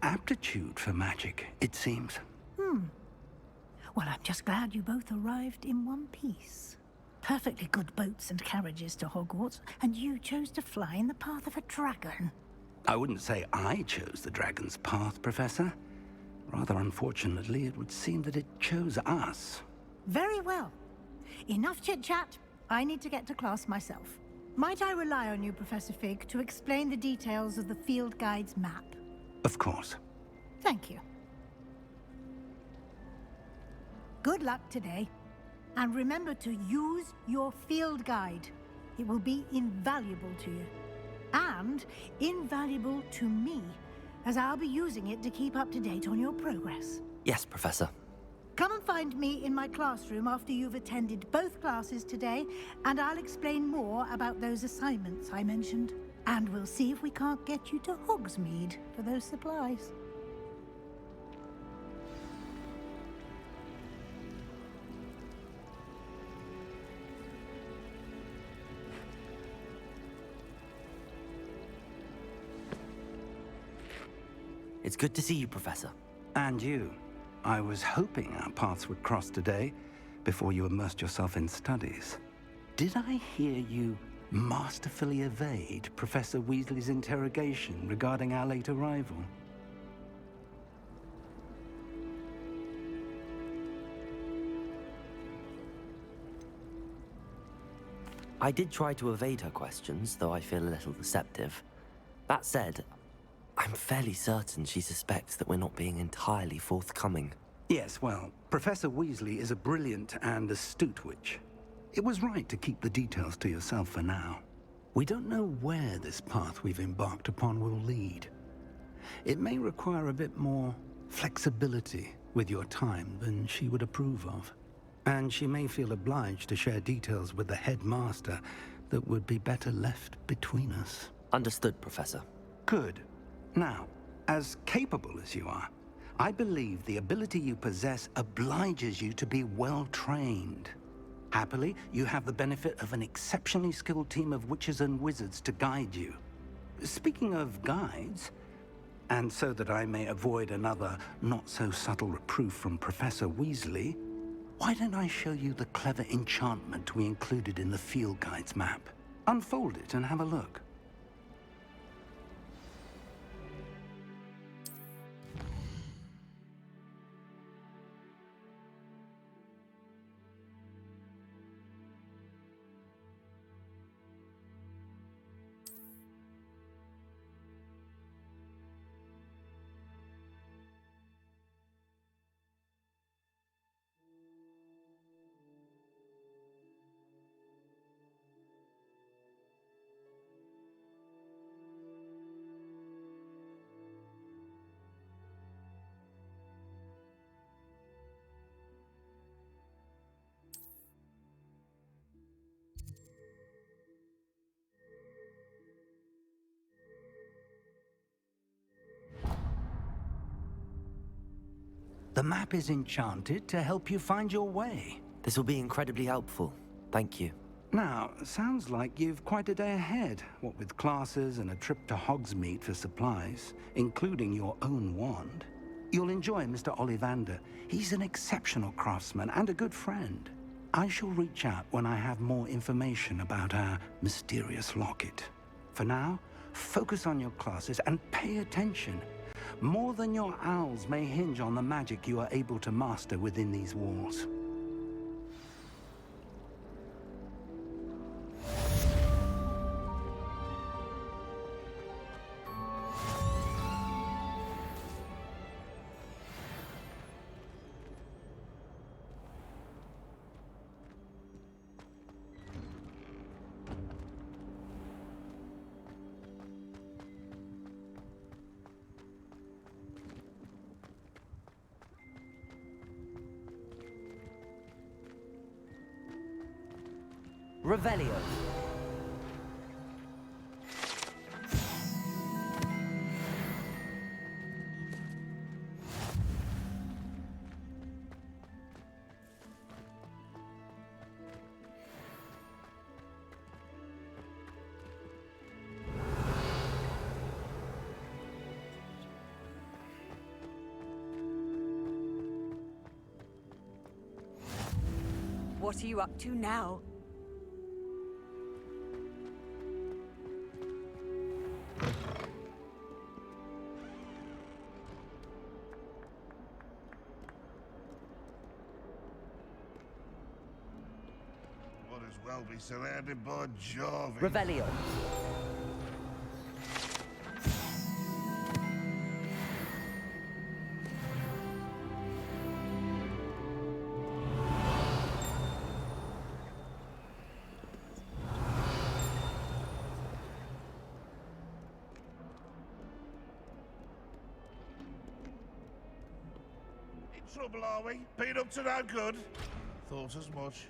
aptitude for magic, it seems. Well, I'm just glad you both arrived in one piece. Perfectly good boats and carriages to Hogwarts, and you chose to fly in the path of a dragon. I wouldn't say I chose the dragon's path, Professor. Rather unfortunately, it would seem that it chose us. Very well. Enough chit-chat. I need to get to class myself. Might I rely on you, Professor Fig, to explain the details of the field guide's map? Of course. Thank you. Good luck today. And remember to use your field guide. It will be invaluable to you. And invaluable to me, as I'll be using it to keep up to date on your progress. Yes, Professor. Come and find me in my classroom after you've attended both classes today, and I'll explain more about those assignments I mentioned. And we'll see if we can't get you to Hogsmeade for those supplies. It's good to see you, Professor. And you. I was hoping our paths would cross today, before you immersed yourself in studies. Did I hear you masterfully evade Professor Weasley's interrogation regarding our late arrival? I did try to evade her questions, though I feel a little deceptive. That said, I'm fairly certain she suspects that we're not being entirely forthcoming. Yes, well, Professor Weasley is a brilliant and astute witch. It was right to keep the details to yourself for now. We don't know where this path we've embarked upon will lead. It may require a bit more flexibility with your time than she would approve of. And she may feel obliged to share details with the headmaster that would be better left between us. Understood, Professor. Good. Now, as capable as you are, I believe the ability you possess obliges you to be well-trained. Happily, you have the benefit of an exceptionally skilled team of witches and wizards to guide you. Speaking of guides, and so that I may avoid another not-so-subtle reproof from Professor Weasley, why don't I show you the clever enchantment we included in the field guide's map? Unfold it and have a look. The map is enchanted to help you find your way. This will be incredibly helpful. Thank you. Now, sounds like you've quite a day ahead, what with classes and a trip to Hogsmeade for supplies, including your own wand. You'll enjoy Mr. Ollivander. He's an exceptional craftsman and a good friend. I shall reach out when I have more information about our mysterious locket. For now, focus on your classes and pay attention. More than your owls may hinge on the magic you are able to master within these walls. Revelio. What are you up to now? As well be surrounded by Jarvie. Revelio. In trouble, are we? Been up to no good? Thought as much.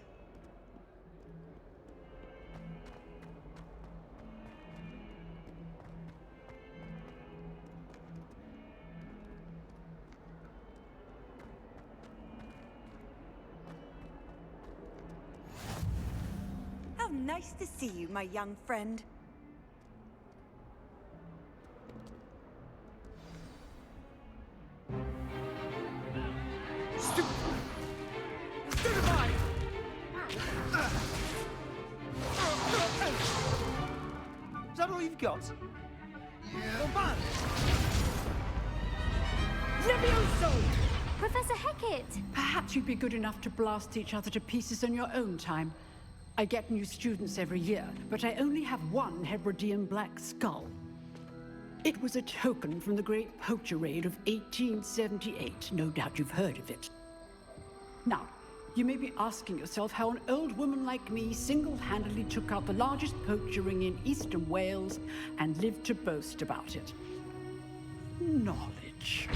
How nice to see you, my young friend. Stupefy! Is that all you've got? Yeah. Levioso! Professor Hecat! Perhaps you'd be good enough to blast each other to pieces in your own time. I get new students every year, but I only have one Hebridean black skull. It was a token from the Great Poacher Raid of 1878. No doubt you've heard of it. Now, you may be asking yourself how an old woman like me single-handedly took out the largest poacher ring in eastern Wales and lived to boast about it. Knowledge.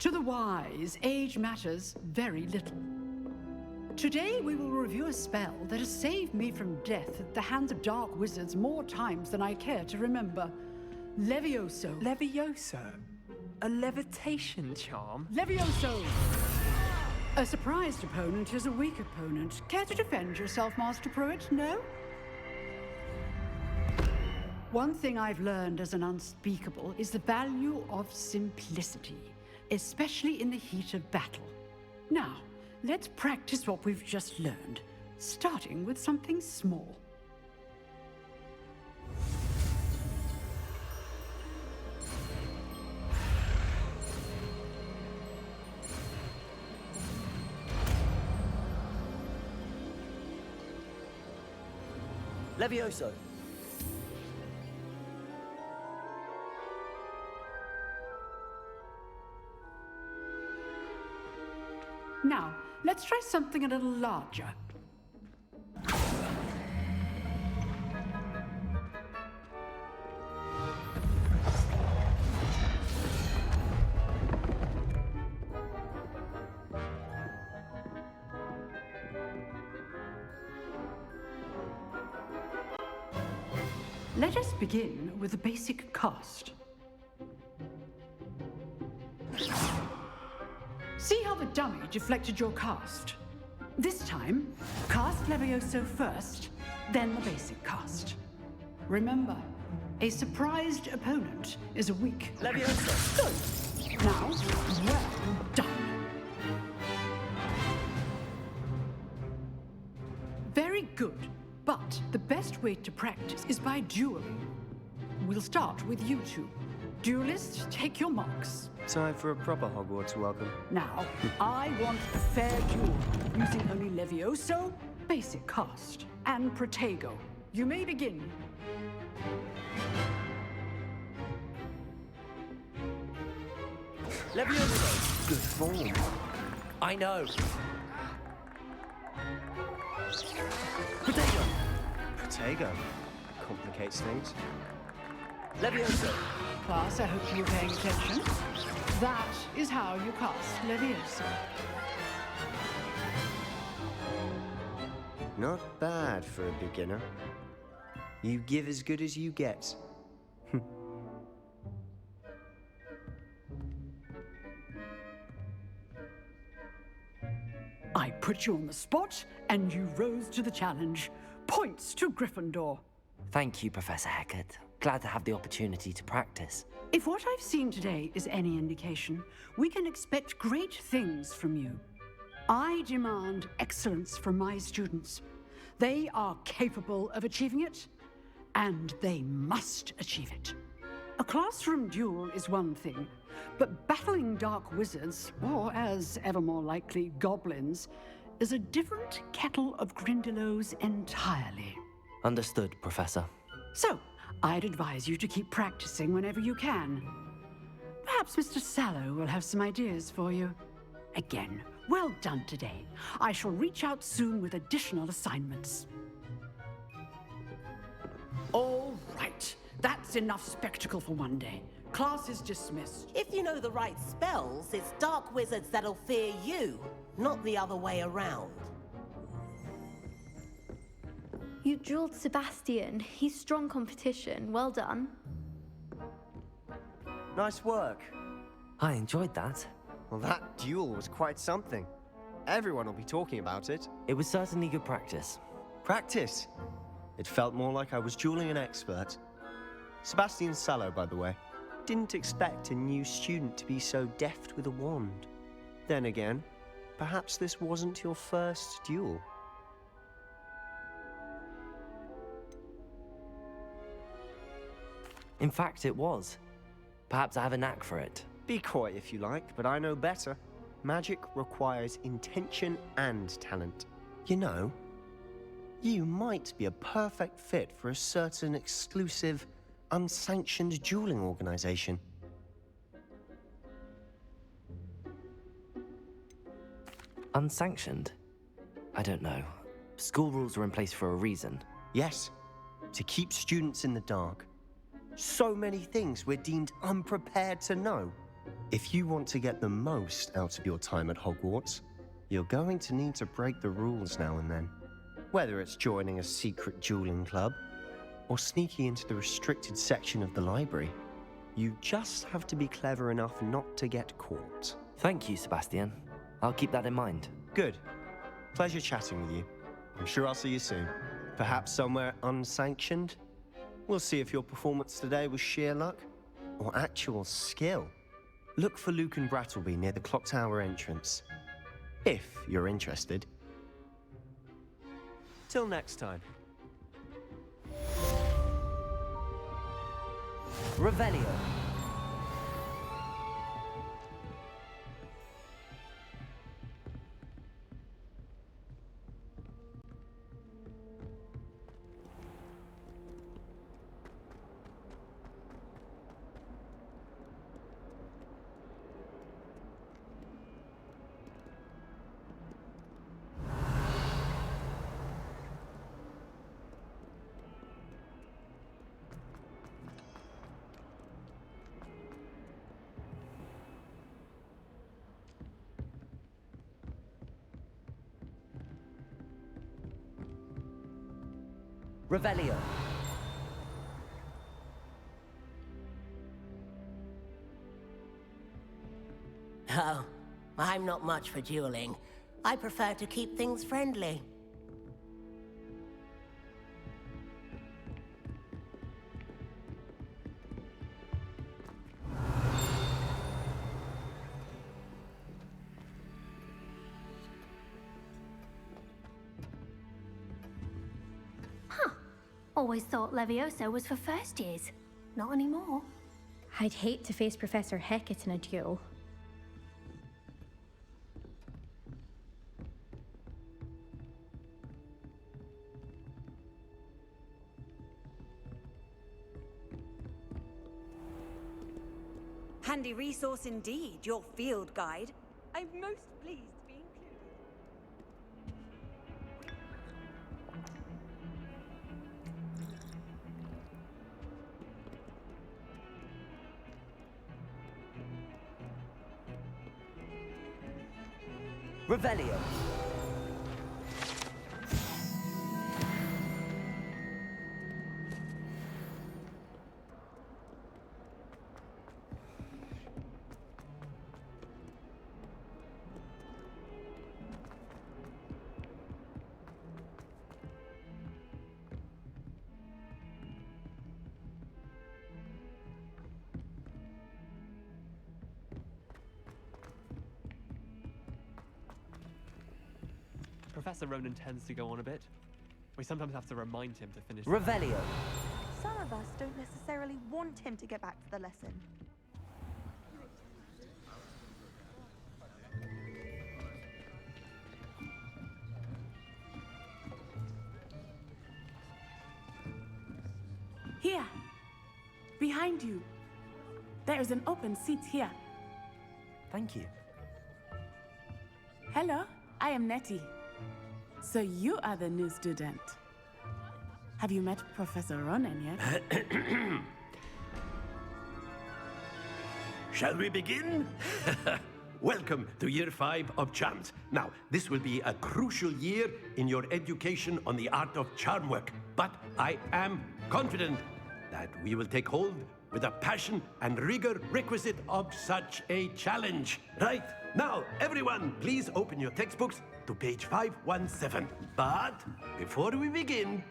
To the wise, age matters very little. Today we will review a spell that has saved me from death at the hands of dark wizards more times than I care to remember. Levioso. Levioso? A levitation charm? Levioso! A surprised opponent is a weak opponent. Care to defend yourself, Master Pruitt? No? One thing I've learned as an unspeakable is the value of simplicity, especially in the heat of battle. Now, let's practice what we've just learned, starting with something small. Levioso. Now, let's try something a little larger. Let us begin with the basic cast. See how the dummy deflected your cast? This time, cast Levioso first, then the basic cast. Remember, a surprised opponent is a weak... Levioso! Good. Now, well done. Very good, but the best way to practice is by dueling. We'll start with you two. Duelists, take your marks. Time for a proper Hogwarts welcome. Now, I want a fair duel, using only Levioso, basic cast, and Protego. You may begin. Levioso! Good form. I know. Protego! Protego. Complicates things. Levioso! Class, I hope you were paying attention. That is how you cast Levioso. Not bad for a beginner. You give as good as you get. I put you on the spot, and you rose to the challenge. Points to Gryffindor. Thank you, Professor Hecat. Glad to have the opportunity to practice. If what I've seen today is any indication, we can expect great things from you. I demand excellence from my students. They are capable of achieving it, and they must achieve it. A classroom duel is one thing, but battling dark wizards, or as ever more likely, goblins, is a different kettle of Grindylows entirely. Understood, Professor. So, I'd advise you to keep practicing whenever you can. Perhaps Mr. Sallow will have some ideas for you. Again, well done today. I shall reach out soon with additional assignments. All right. That's enough spectacle for one day. Class is dismissed. If you know the right spells, it's dark wizards that'll fear you, not the other way around. You dueled Sebastian. He's strong competition. Well done. Nice work. I enjoyed that. Well, that duel was quite something. Everyone will be talking about it. It was certainly good practice. Practice? It felt more like I was dueling an expert. Sebastian Sallow, by the way. Didn't expect a new student to be so deft with a wand. Then again, perhaps this wasn't your first duel. In fact, it was. Perhaps I have a knack for it. Be coy if you like, but I know better. Magic requires intention and talent. You know, you might be a perfect fit for a certain exclusive, unsanctioned dueling organization. Unsanctioned? I don't know. School rules are in place for a reason. Yes, to keep students in the dark. So many things we're deemed unprepared to know. If you want to get the most out of your time at Hogwarts, you're going to need to break the rules now and then. Whether it's joining a secret dueling club, or sneaking into the restricted section of the library, you just have to be clever enough not to get caught. Thank you, Sebastian. I'll keep that in mind. Good. Pleasure chatting with you. I'm sure I'll see you soon. Perhaps somewhere unsanctioned? We'll see if your performance today was sheer luck or actual skill. Look for Luke and Brattleby near the clock tower entrance, if you're interested. Till next time. Revelio. Revelio. Oh, I'm not much for dueling. I prefer to keep things friendly. Always thought Levioso was for first years. Not anymore. I'd hate to face Professor Hecat in a duel. Handy resource indeed, your field guide. I'm most pleased to be included. Revelio. Professor Ronan tends to go on a bit. We sometimes have to remind him to finish. Revelio. Some of us don't necessarily want him to get back to the lesson. Here. Behind you. There is an open seat here. Thank you. Hello, I am Nettie. So you are the new student. Have you met Professor Ronan yet? Shall we begin? Welcome to Year 5 of Charms. Now, this will be a crucial year in your education on the art of charm work. But I am confident that we will take hold with the passion and rigor requisite of such a challenge. Right? Now, everyone, please open your textbooks to page 517. But before we begin,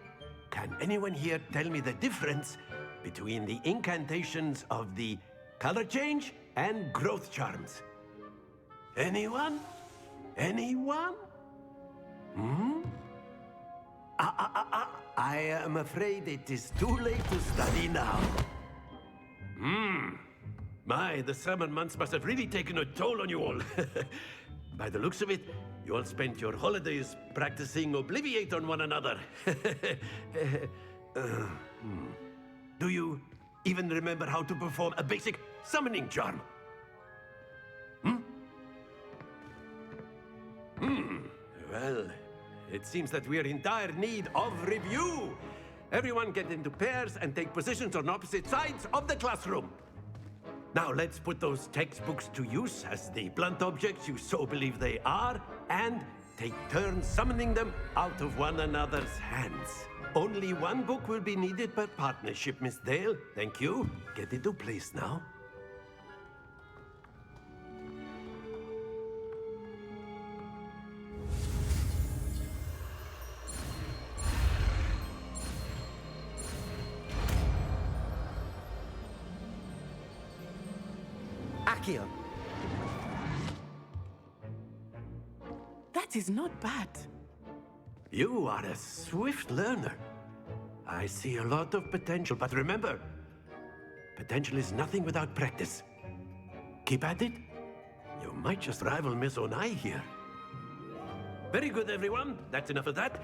can anyone here tell me the difference between the incantations of the color change and growth charms? Anyone? Anyone? I am afraid it is too late to study now. My, the summer months must have really taken a toll on you all. By the looks of it, you all spent your holidays practicing Obliviate on one another. Do you even remember how to perform a basic summoning charm? Well, it seems that we are in dire need of review. Everyone get into pairs and take positions on opposite sides of the classroom. Now let's put those textbooks to use as the blunt objects you so believe they are, and take turns summoning them out of one another's hands. Only one book will be needed per partnership, Miss Dale. Thank you. Get into place now. Accio. That is not bad. You are a swift learner. I see a lot of potential, but remember, potential is nothing without practice. Keep at it. You might just rival Miss Onai here. Very good, everyone. That's enough of that.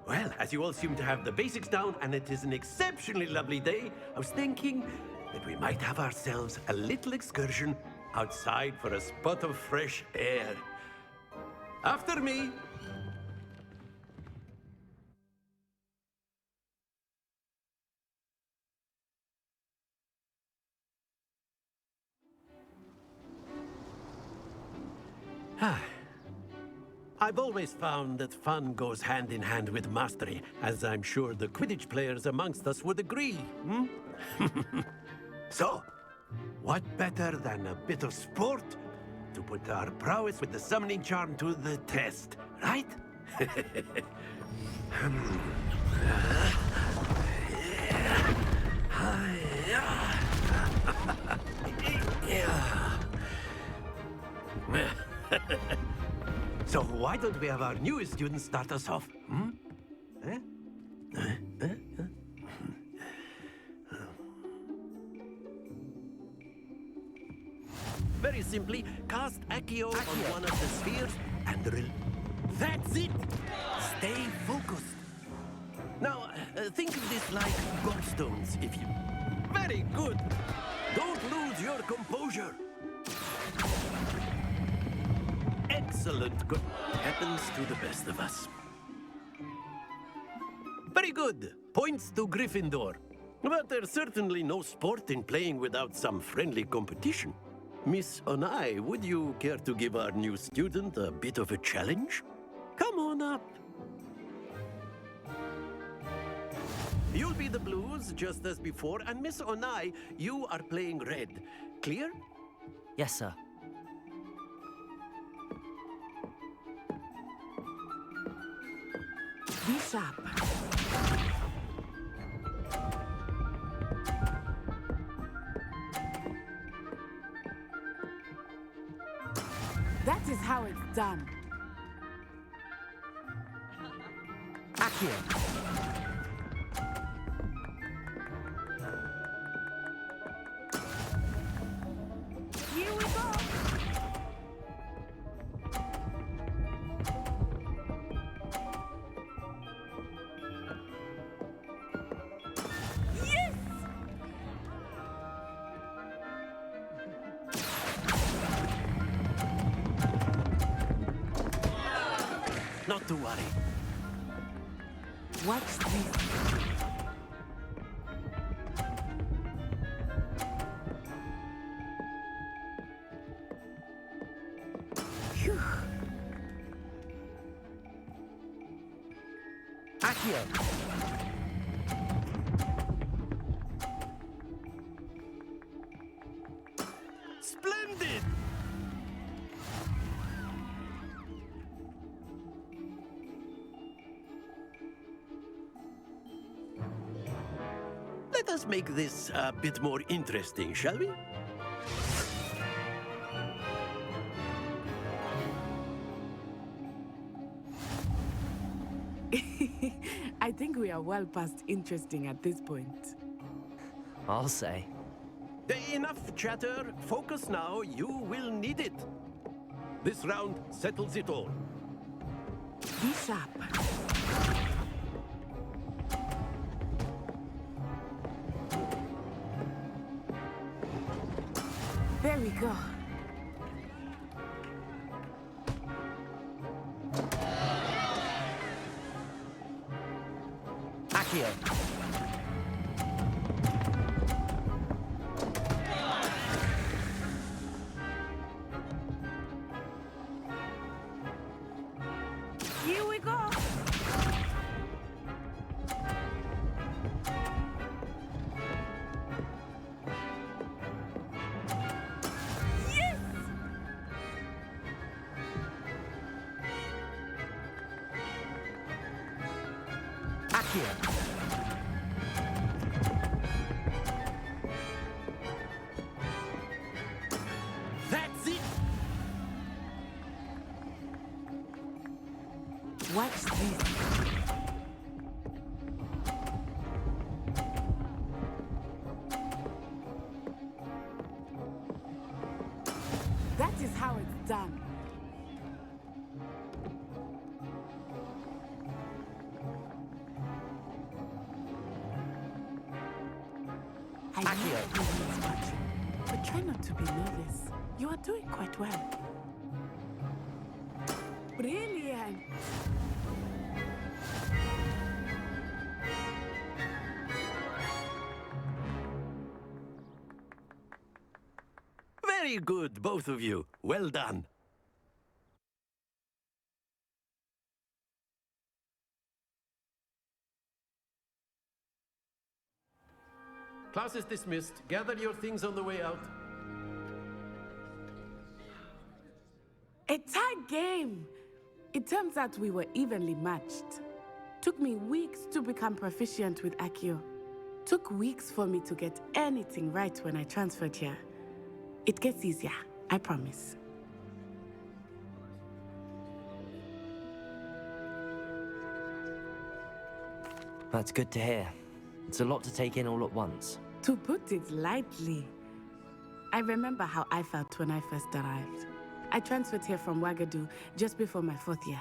Well, as you all seem to have the basics down, and it is an exceptionally lovely day, I was thinking that we might have ourselves a little excursion outside for a spot of fresh air. After me. I've always found that fun goes hand in hand with mastery, as I'm sure the Quidditch players amongst us would agree. So, what better than a bit of sport to put our prowess with the summoning charm to the test, right? So why don't we have our newest student start us off? Hmm? Very simply, cast Accio on one of the spheres and that's it! Stay focused. Now, think of this like gobstones, if you... Very good! Don't lose your composure. Excellent. Good. Happens to the best of us. Very good. Points to Gryffindor. But there's certainly no sport in playing without some friendly competition. Miss Onai, would you care to give our new student a bit of a challenge? Come on up. You'll be the blues, just as before, and Miss Onai, you are playing red. Clear? Yes, sir. Be sharp. That is how it's done. Accio. Here we go! Yes! Not to worry. Watch this. Phew. Accio. Splendid! Let us make this a bit more interesting, shall we? I think we are well past interesting at this point. I'll say. Enough chatter. Focus now. You will need it. This round settles it all. Be sharp. There we go. Accio. Here we go! Yes! Accio. That's it! Watch this. That is how it's done. I know everyone's watching, but try not to be nervous. You are doing quite well. Brilliant! Very good, both of you. Well done. Class is dismissed. Gather your things on the way out. A tight game! It turns out we were evenly matched. Took me weeks to become proficient with Accio. Took weeks for me to get anything right when I transferred here. It gets easier, I promise. That's good to hear. It's a lot to take in all at once. To put it lightly, I remember how I felt when I first arrived. I transferred here from Wagadu just before my 4th year.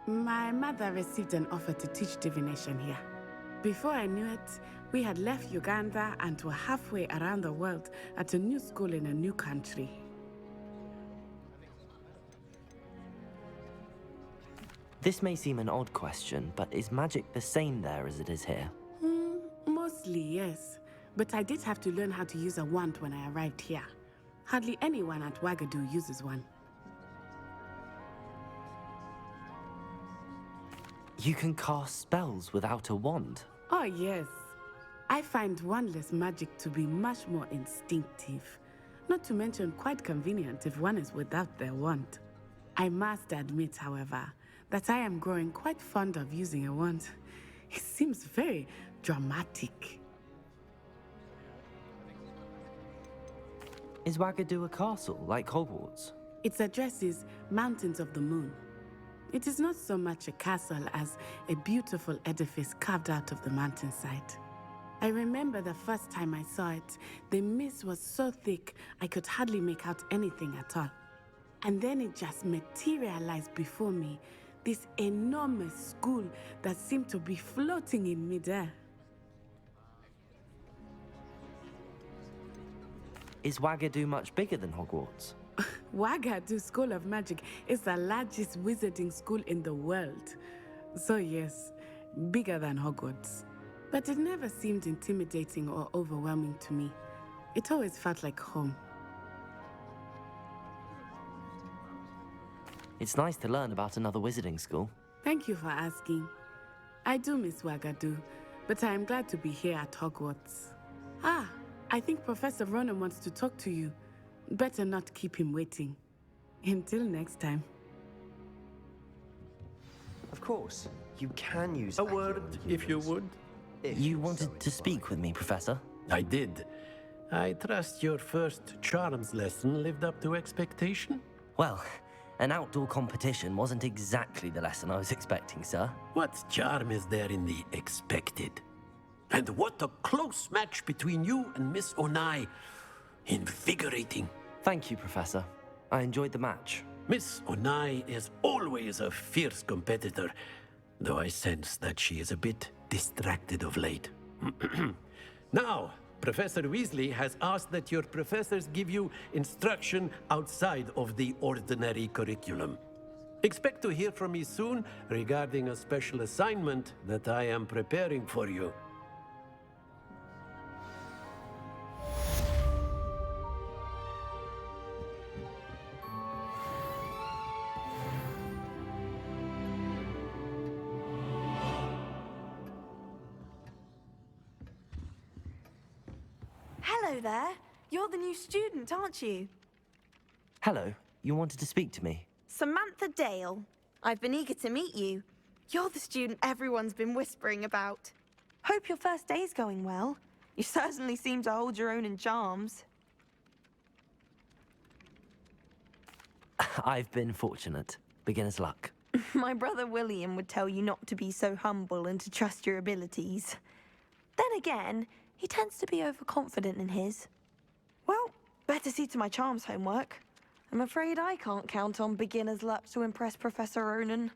My mother received an offer to teach divination here. Before I knew it, we had left Uganda and were halfway around the world at a new school in a new country. This may seem an odd question, but is magic the same there as it is here? Mostly, yes. But I did have to learn how to use a wand when I arrived here. Hardly anyone at Wagadu uses one. You can cast spells without a wand? Oh, yes. I find wandless magic to be much more instinctive. Not to mention quite convenient if one is without their wand. I must admit, however, that I am growing quite fond of using a wand. It seems very dramatic. Is Wagadu a castle, like Hogwarts? Its address is Mountains of the Moon. It is not so much a castle as a beautiful edifice carved out of the mountainside. I remember the first time I saw it, the mist was so thick I could hardly make out anything at all. And then it just materialized before me, this enormous school that seemed to be floating in midair. Is Wagadu much bigger than Hogwarts? Wagadu School of Magic is the largest wizarding school in the world. So yes, bigger than Hogwarts. But it never seemed intimidating or overwhelming to me. It always felt like home. It's nice to learn about another wizarding school. Thank you for asking. I do miss Wagadu, but I am glad to be here at Hogwarts. Ah, I think Professor Ronan wants to talk to you. Better not keep him waiting. Until next time. Of course, you can use a word, if you would. You wanted to speak with me, Professor? I did. I trust your first charms lesson lived up to expectation? Well, an outdoor competition wasn't exactly the lesson I was expecting, sir. What charm is there in the expected? And what a close match between you and Miss Onai. Invigorating. Thank you, Professor. I enjoyed the match. Miss Onai is always a fierce competitor, though I sense that she is a bit distracted of late. Now, Professor Weasley has asked that your professors give you instruction outside of the ordinary curriculum. Expect to hear from me soon regarding a special assignment that I am preparing for you. Hello there. You're the new student, aren't you? Hello, you wanted to speak to me? Samantha Dale. I've been eager to meet you. You're the student everyone's been whispering about. Hope your first day's going well. You certainly seem to hold your own in charms. I've been fortunate. Beginner's luck. My brother William would tell you not to be so humble and to trust your abilities. Then again, he tends to be overconfident in his. Well, better see to my charms homework. I'm afraid I can't count on beginner's luck to impress Professor Ronan.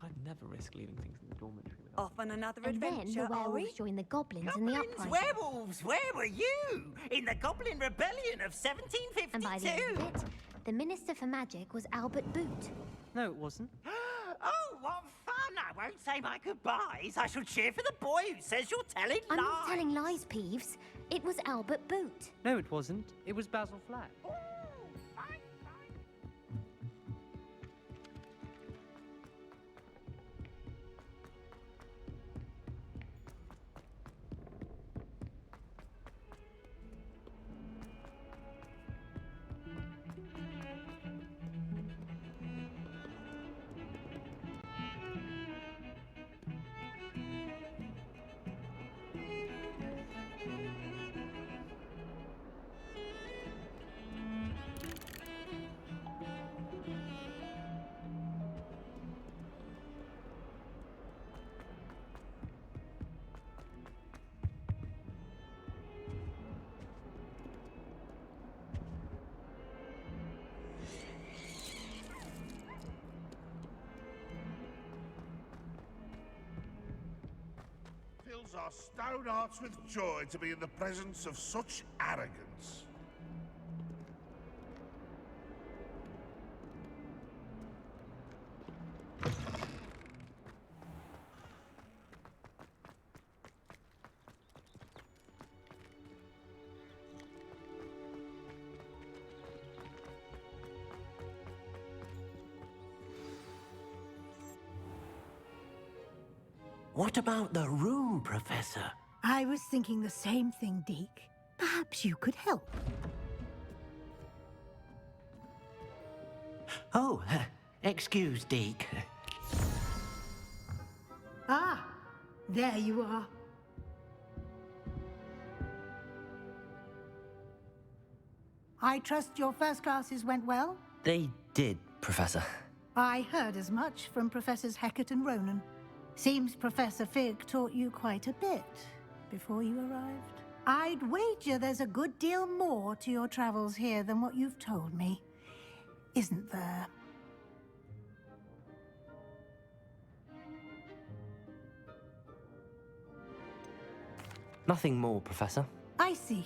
I'd never risk leaving things in the dormitory without... Off on another And then adventure, the are we? werewolves joined the goblins in the uprising. Werewolves, where were you? In the Goblin Rebellion of 1752? And by the end of it, the Minister for Magic was Albert Boot. No, it wasn't. Oh, what fun! I won't say my goodbyes. I shall cheer for the boy who says you're telling I'm lies. not telling lies, Peeves. It was Albert Boot. No, it wasn't. It was Basil Flack. Fills our stone hearts with joy to be in the presence of such arrogance. What about the room, Professor? I was thinking the same thing, Deke. Perhaps you could help. Oh, excuse, Deke. Ah, there you are. I trust your first classes went well? They did, Professor. I heard as much from Professors Hecat and Ronan. Seems Professor Fig taught you quite a bit before you arrived. I'd wager there's a good deal more to your travels here than what you've told me. Isn't there? Nothing more, Professor. I see.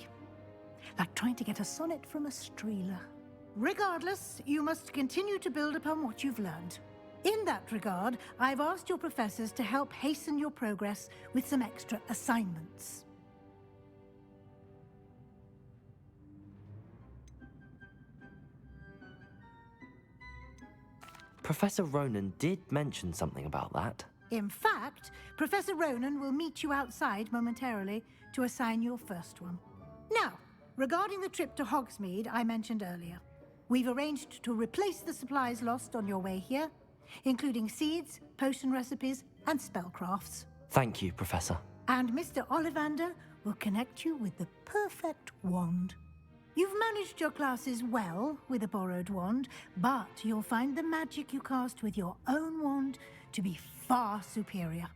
Like trying to get a sonnet from a streeler. Regardless, you must continue to build upon what you've learned. In that regard, I've asked your professors to help hasten your progress with some extra assignments. Professor Ronan did mention something about that. In fact, Professor Ronan will meet you outside momentarily to assign your first one. Now, regarding the trip to Hogsmeade I mentioned earlier, we've arranged to replace the supplies lost on your way here, including seeds, potion recipes, and spellcrafts. Thank you, Professor. And Mr. Ollivander will connect you with the perfect wand. You've managed your classes well with a borrowed wand, but you'll find the magic you cast with your own wand to be far superior.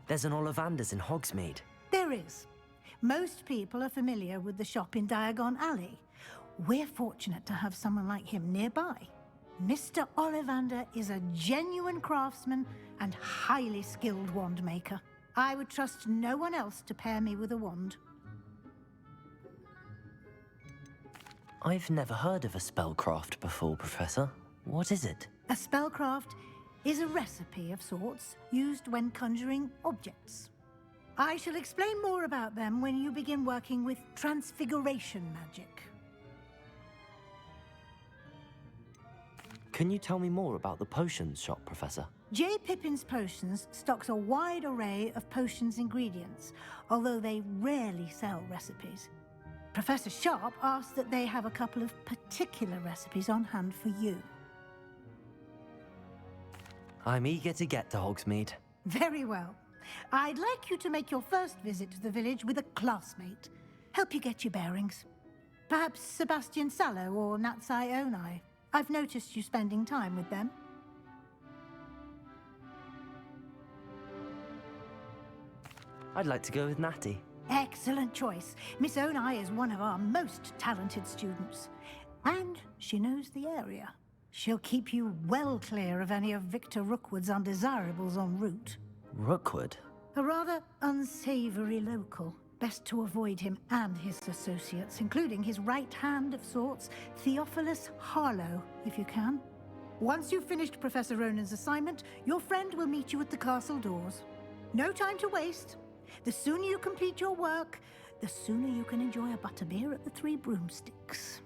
There's an Ollivander's in Hogsmeade. There is. Most people are familiar with the shop in Diagon Alley. We're fortunate to have someone like him nearby. Mr. Ollivander is a genuine craftsman and highly skilled wand maker. I would trust no one else to pair me with a wand. I've never heard of a spellcraft before, Professor. What is it? A spellcraft is a recipe of sorts used when conjuring objects. I shall explain more about them when you begin working with transfiguration magic. Can you tell me more about the potions shop, Professor? J. Pippin's Potions stocks a wide array of potions ingredients, although they rarely sell recipes. Professor Sharp asked that they have a couple of particular recipes on hand for you. I'm eager to get to Hogsmeade. Very well. I'd like you to make your first visit to the village with a classmate. Help you get your bearings. Perhaps Sebastian Sallow or Natsai Onai. I've noticed you spending time with them. I'd like to go with Natty. Excellent choice. Miss Onai is one of our most talented students. And she knows the area. She'll keep you well clear of any of Victor Rookwood's undesirables en route. Rookwood? A rather unsavory local. Best to avoid him and his associates, including his right hand of sorts, Theophilus Harlow, if you can. Once you've finished Professor Ronan's assignment, your friend will meet you at the castle doors. No time to waste. The sooner you complete your work, the sooner you can enjoy a butterbeer at the Three Broomsticks.